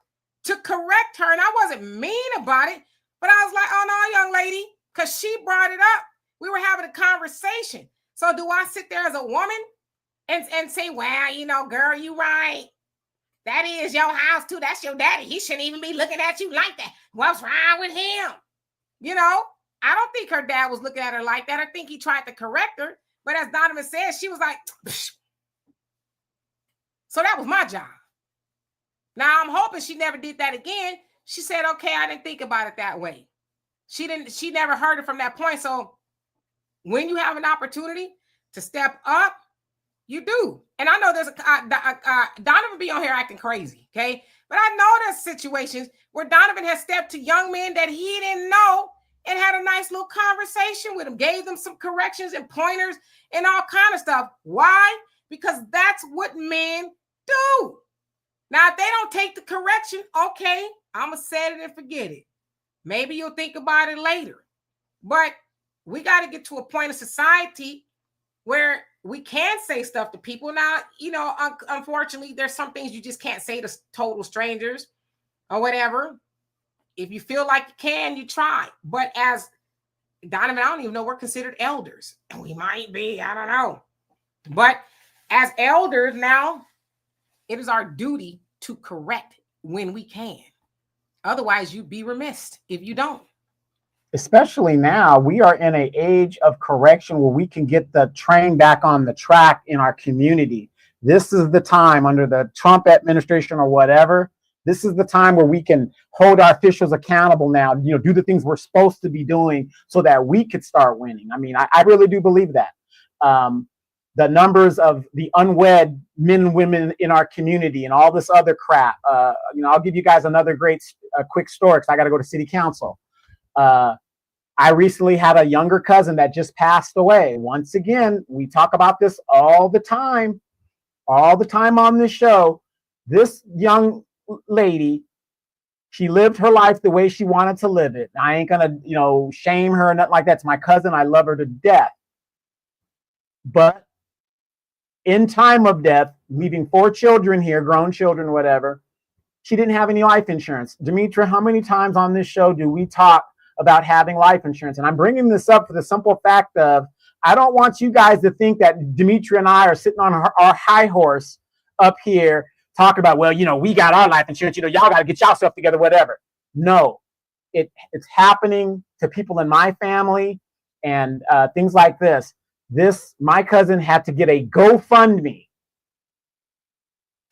to correct her. And I wasn't mean about it, but I was like, oh no, young lady, because she brought it up. We were having a conversation. So do I sit there as a woman and say, well, girl, you right. That is your house too. That's your daddy. He shouldn't even be looking at you like that. What's wrong with him? I don't think her dad was looking at her like that. I think he tried to correct her. But as Donovan said, she was like, psh. So that was my job. Now I'm hoping she never did that again. She said, okay, I didn't think about it that way. She never heard it from that point. So when you have an opportunity to step up, you do. And I know there's Donovan be on here acting crazy, okay? But I know there's situations where Donovan has stepped to young men that he didn't know and had a nice little conversation with them, gave them some corrections and pointers and all kind of stuff. Why? Because that's what men do. Now, if they don't take the correction, okay, I'm going to set it and forget it. Maybe you'll think about it later. But we got to get to a point in society where we can say stuff to people. Now, unfortunately, there's some things you just can't say to total strangers or whatever. If you feel like you can, you try. But as Donovan, I don't even know we're considered elders. We might be, I don't know. But as elders now, it is our duty to correct when we can. Otherwise, you'd be remiss if you don't. Especially now, we are in an age of correction where we can get the train back on the track in our community. This is the time under the Trump administration or whatever. This is the time where we can hold our officials accountable now, do the things we're supposed to be doing so that we could start winning. I mean, I really do believe that. The numbers of the unwed men and women in our community and all this other crap. I'll give you guys another quick story because I got to go to city council. I recently had a younger cousin that just passed away. Once again, we talk about this all the time on this show. This young lady, she lived her life the way she wanted to live it. I ain't gonna, shame her or nothing like that. It's my cousin. I love her to death. But in time of death, leaving 4 children here, grown children, whatever, she didn't have any life insurance. Demetra, how many times on this show do we talk about having life insurance? And I'm bringing this up for the simple fact of, I don't want you guys to think that Demetra and I are sitting on our high horse up here talking about, we got our life insurance, y'all got to get y'all stuff together, whatever. No, it's happening to people in my family and things like this. My cousin had to get a GoFundMe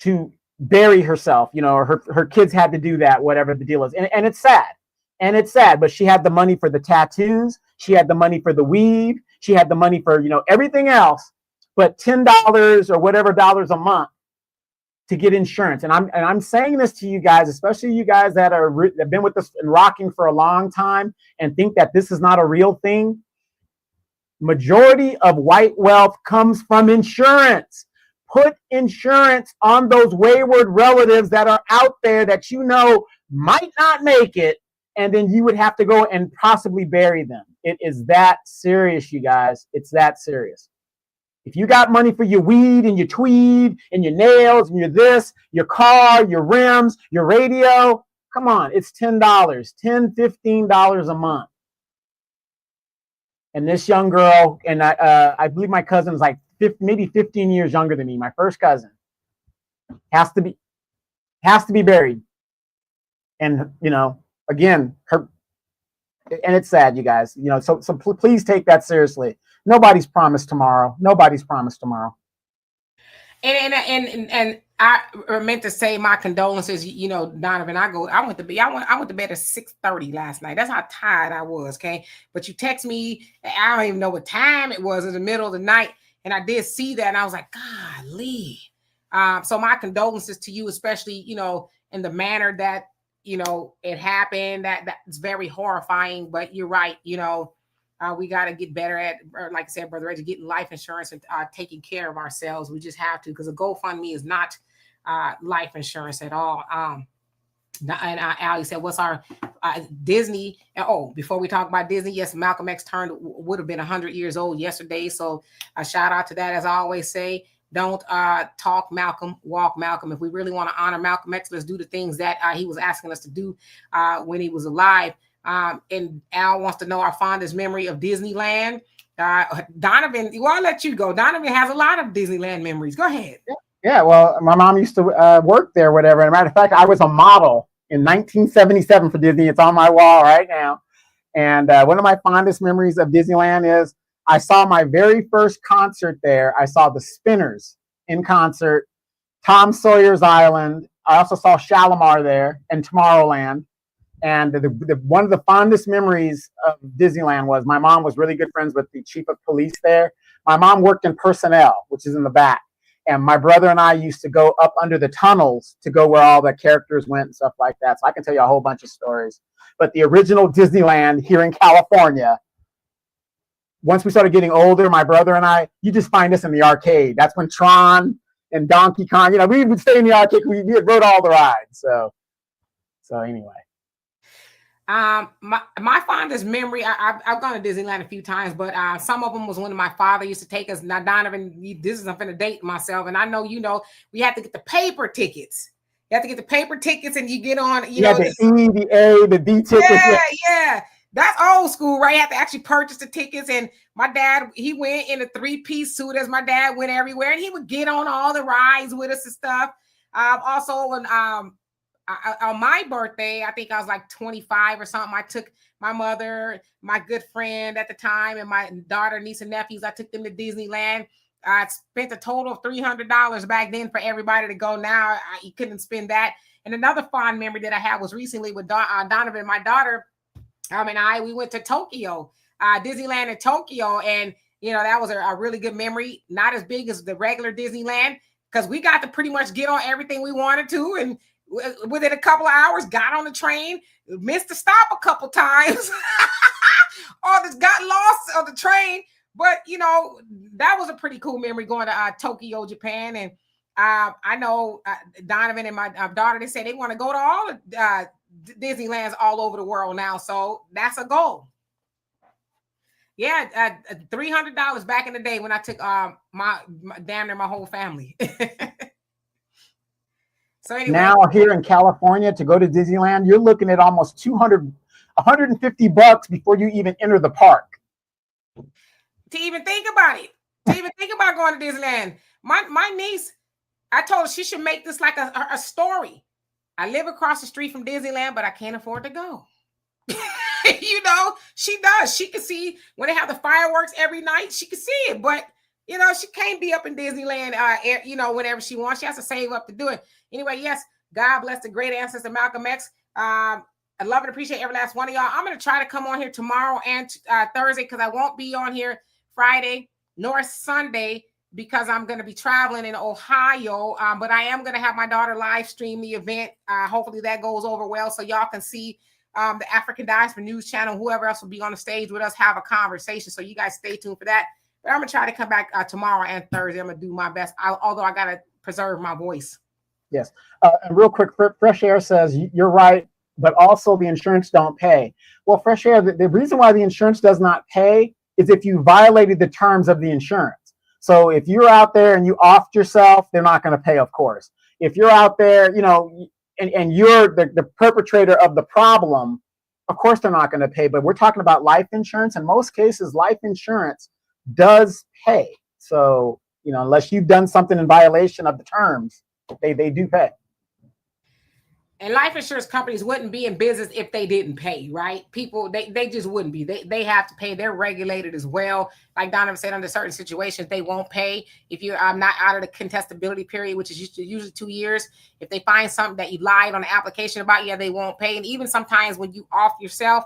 to bury herself. Her kids had to do that, whatever the deal is. And it's sad. But she had the money for the tattoos. She had the money for the weave. She had the money for, everything else, but $10 or whatever dollars a month to get insurance. And I'm saying this to you guys, especially you guys that have been with us and rocking for a long time and think that this is not a real thing. Majority of white wealth comes from insurance. Put insurance on those wayward relatives that are out there that might not make it, and then you would have to go and possibly bury them. It is that serious, you guys. It's that serious. If you got money for your weed and your tweed and your nails and your this, your car, your rims, your radio, come on, it's $10, $10, $15 a month. And this young girl, and I believe my cousin is like maybe 15 years younger than me. My first cousin has to be buried. And, you know, again, her, and it's sad, you guys, you know, so please take that seriously. Nobody's promised tomorrow. Nobody's promised tomorrow. And I meant to say my condolences, you know, Donovan. I went to bed at 6:30 last night. That's how tired I was. Okay. But you text me, I don't even know what time it was, in the middle of the night. And I did see that, and I was like, golly. So my condolences to you, especially, you know, in the manner that, you know, it happened. That's very horrifying, but you're right. You know, we got to get better at, like I said, Brother Reggie, getting life insurance and taking care of ourselves. We just have to, because a GoFundMe is not life insurance at all. And Ali said, what's our Disney? Oh, before we talk about Disney, yes, Malcolm X would have been 100 years old yesterday. So a shout out to that. As I always say, don't talk Malcolm, walk Malcolm. If we really want to honor Malcolm X, let's do the things that he was asking us to do when he was alive. And Al wants to know our fondest memory of Disneyland. Donovan, well, I'll let you go. Donovan has a lot of Disneyland memories. Go ahead. Yeah, well, my mom used to work there, whatever. As a matter of fact, I was a model in 1977 for Disney. It's on my wall right now. And one of my fondest memories of Disneyland is I saw my very first concert there. I saw the Spinners in concert, Tom Sawyer's Island. I also saw Shalimar there and Tomorrowland. And one of the fondest memories of Disneyland was my mom was really good friends with the chief of police there. My mom worked in personnel, which is in the back. And my brother and I used to go up under the tunnels to go where all the characters went and stuff like that. So I can tell you a whole bunch of stories. But the original Disneyland here in California, once we started getting older, my brother and I, you just find us in the arcade. That's when Tron and Donkey Kong, you know, we would stay in the arcade. We rode all the rides. So anyway. My fondest memory, I've gone to Disneyland a few times, but some of them was when my father used to take us. Now, Donovan, this is, I'm finna date myself, and I know, you know, we had to get the paper tickets. You have to get the paper tickets, and you get on, you know, the E, the A, the D tickets. Yeah. That's old school, right? You have to actually purchase the tickets. And my dad, he went in a 3-piece suit, as my dad went everywhere, and he would get on all the rides with us and stuff. Also, when on my birthday, I think I was like 25 or something, I took my mother, my good friend at the time, and my daughter, niece, and nephews. I took them to Disneyland. I spent a total of $300 back then for everybody to go. Now you couldn't spend that. And another fond memory that I had was recently with Donovan, my daughter, and we went to Tokyo, Disneyland in Tokyo. And, you know, that was a really good memory. Not as big as the regular Disneyland, because we got to pretty much get on everything we wanted to. And within a couple of hours, got on the train, missed the stop a couple times, or just got lost on the train. But, you know, that was a pretty cool memory going to Tokyo, Japan. And I know Donovan and my daughter, they say they want to go to all the Disneylands all over the world now. So that's a goal. Yeah, $300 back in the day when I took my damn near my whole family. So anyway, now here in California, to go to Disneyland, you're looking at almost $150 before you even enter the park. To even think about it, to even think about going to Disneyland. My niece, I told her she should make this like a story. I live across the street from Disneyland, but I can't afford to go. You know, she does. She can see when they have the fireworks every night. She can see it, but you know, she can't be up in Disneyland, you know, whenever she wants. She has to save up to do it. Anyway, yes, God bless the great ancestor Malcolm X. I love and appreciate every last one of y'all. I'm going to try to come on here tomorrow and Thursday, because I won't be on here Friday nor Sunday, because I'm going to be traveling in Ohio. But I am going to have my daughter live stream the event. Hopefully that goes over well, so y'all can see the African Diaspora News Channel, whoever else will be on the stage with us, have a conversation. So you guys stay tuned for that. But I'm going to try to come back tomorrow and Thursday. I'm going to do my best, although I got to preserve my voice. Yes. And real quick, Fresh Air says, you're right, but also the insurance don't pay. Well, Fresh Air, the reason why the insurance does not pay is if you violated the terms of the insurance. So if you're out there and you offed yourself, they're not going to pay, of course. If you're out there, you know, and you're the perpetrator of the problem, of course they're not going to pay. But we're talking about life insurance. In most cases, life insurance does pay. So You know, unless you've done something in violation of the terms, they do pay. And life insurance companies wouldn't be in business if they didn't pay, right? People, they just wouldn't be. They have to pay. They're regulated as well. Like Donovan said, under certain situations, they won't pay. If you're not out of the contestability period, which is usually 2 years, if they find something that you lied on the application about, yeah, they won't pay. And even sometimes when you off yourself,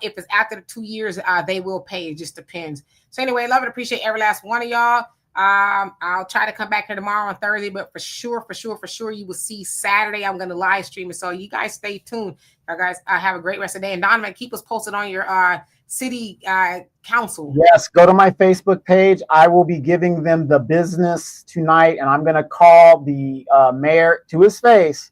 if it's after the 2 years, they will pay. It just depends. So anyway, love and appreciate every last one of y'all. I'll try to come back here tomorrow on Thursday, but for sure, you will see Saturday. I'm going to live stream it. So you guys stay tuned. Guys, have a great rest of the day. And Donovan, keep us posted on your city council. Yes, go to my Facebook page. I will be giving them the business tonight, and I'm going to call the mayor to his face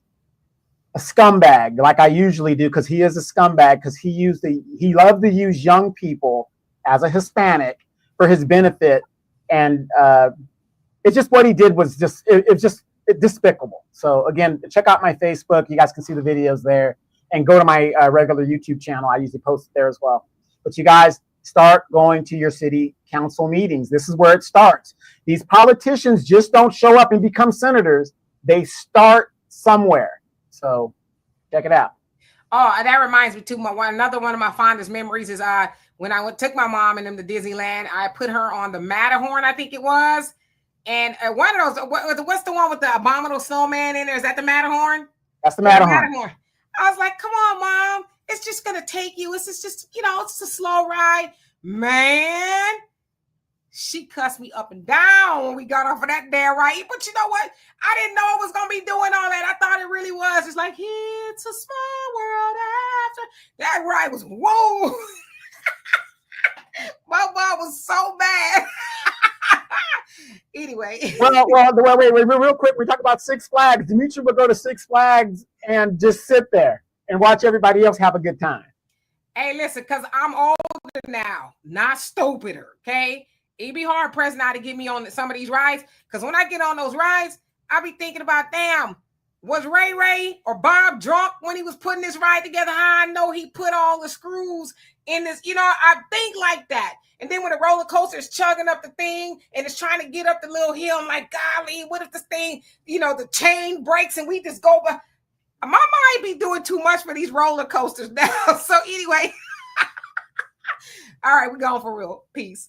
a scumbag, like I usually do, because he is a scumbag, because he loved to use young people as a Hispanic for his benefit. And it's just what he did was just despicable. So again, check out my Facebook. You guys can see the videos there, and go to my regular YouTube channel. I usually post it there as well. But you guys start going to your city council meetings. This is where it starts. These politicians just don't show up and become senators. They start somewhere. So check it out. Oh, that reminds me too. Another one of my fondest memories is when I took my mom and them to Disneyland. I put her on the Matterhorn, I think it was. And one of those, what's the one with the abominable snowman in there? Is that the Matterhorn? That's the Matterhorn. I was like, come on, Mom. It's just going to take you. It's just, it's a slow ride. Man, she cussed me up and down when we got off of that damn ride. But you know what? I didn't know I was going to be doing all that. I thought it really was. It's like, it's a small world after. That ride was, whoa. My mom was so bad. Anyway. Well, wait, real quick. We talk about Six Flags. Demetri would go to Six Flags and just sit there and watch everybody else have a good time. Hey, listen, because I'm older now, not stupider, okay? It'd be hard pressed now to get me on some of these rides, because when I get on those rides, I be thinking about, damn, was Ray or Bob drunk when he was putting this ride together? How I know he put all the screws in this, I think like that. And then when the roller coaster is chugging up the thing and it's trying to get up the little hill, I'm like, golly, what if this thing, the chain breaks and we just go by? My mind be doing too much for these roller coasters now. So anyway, all right, we're going for real. Peace.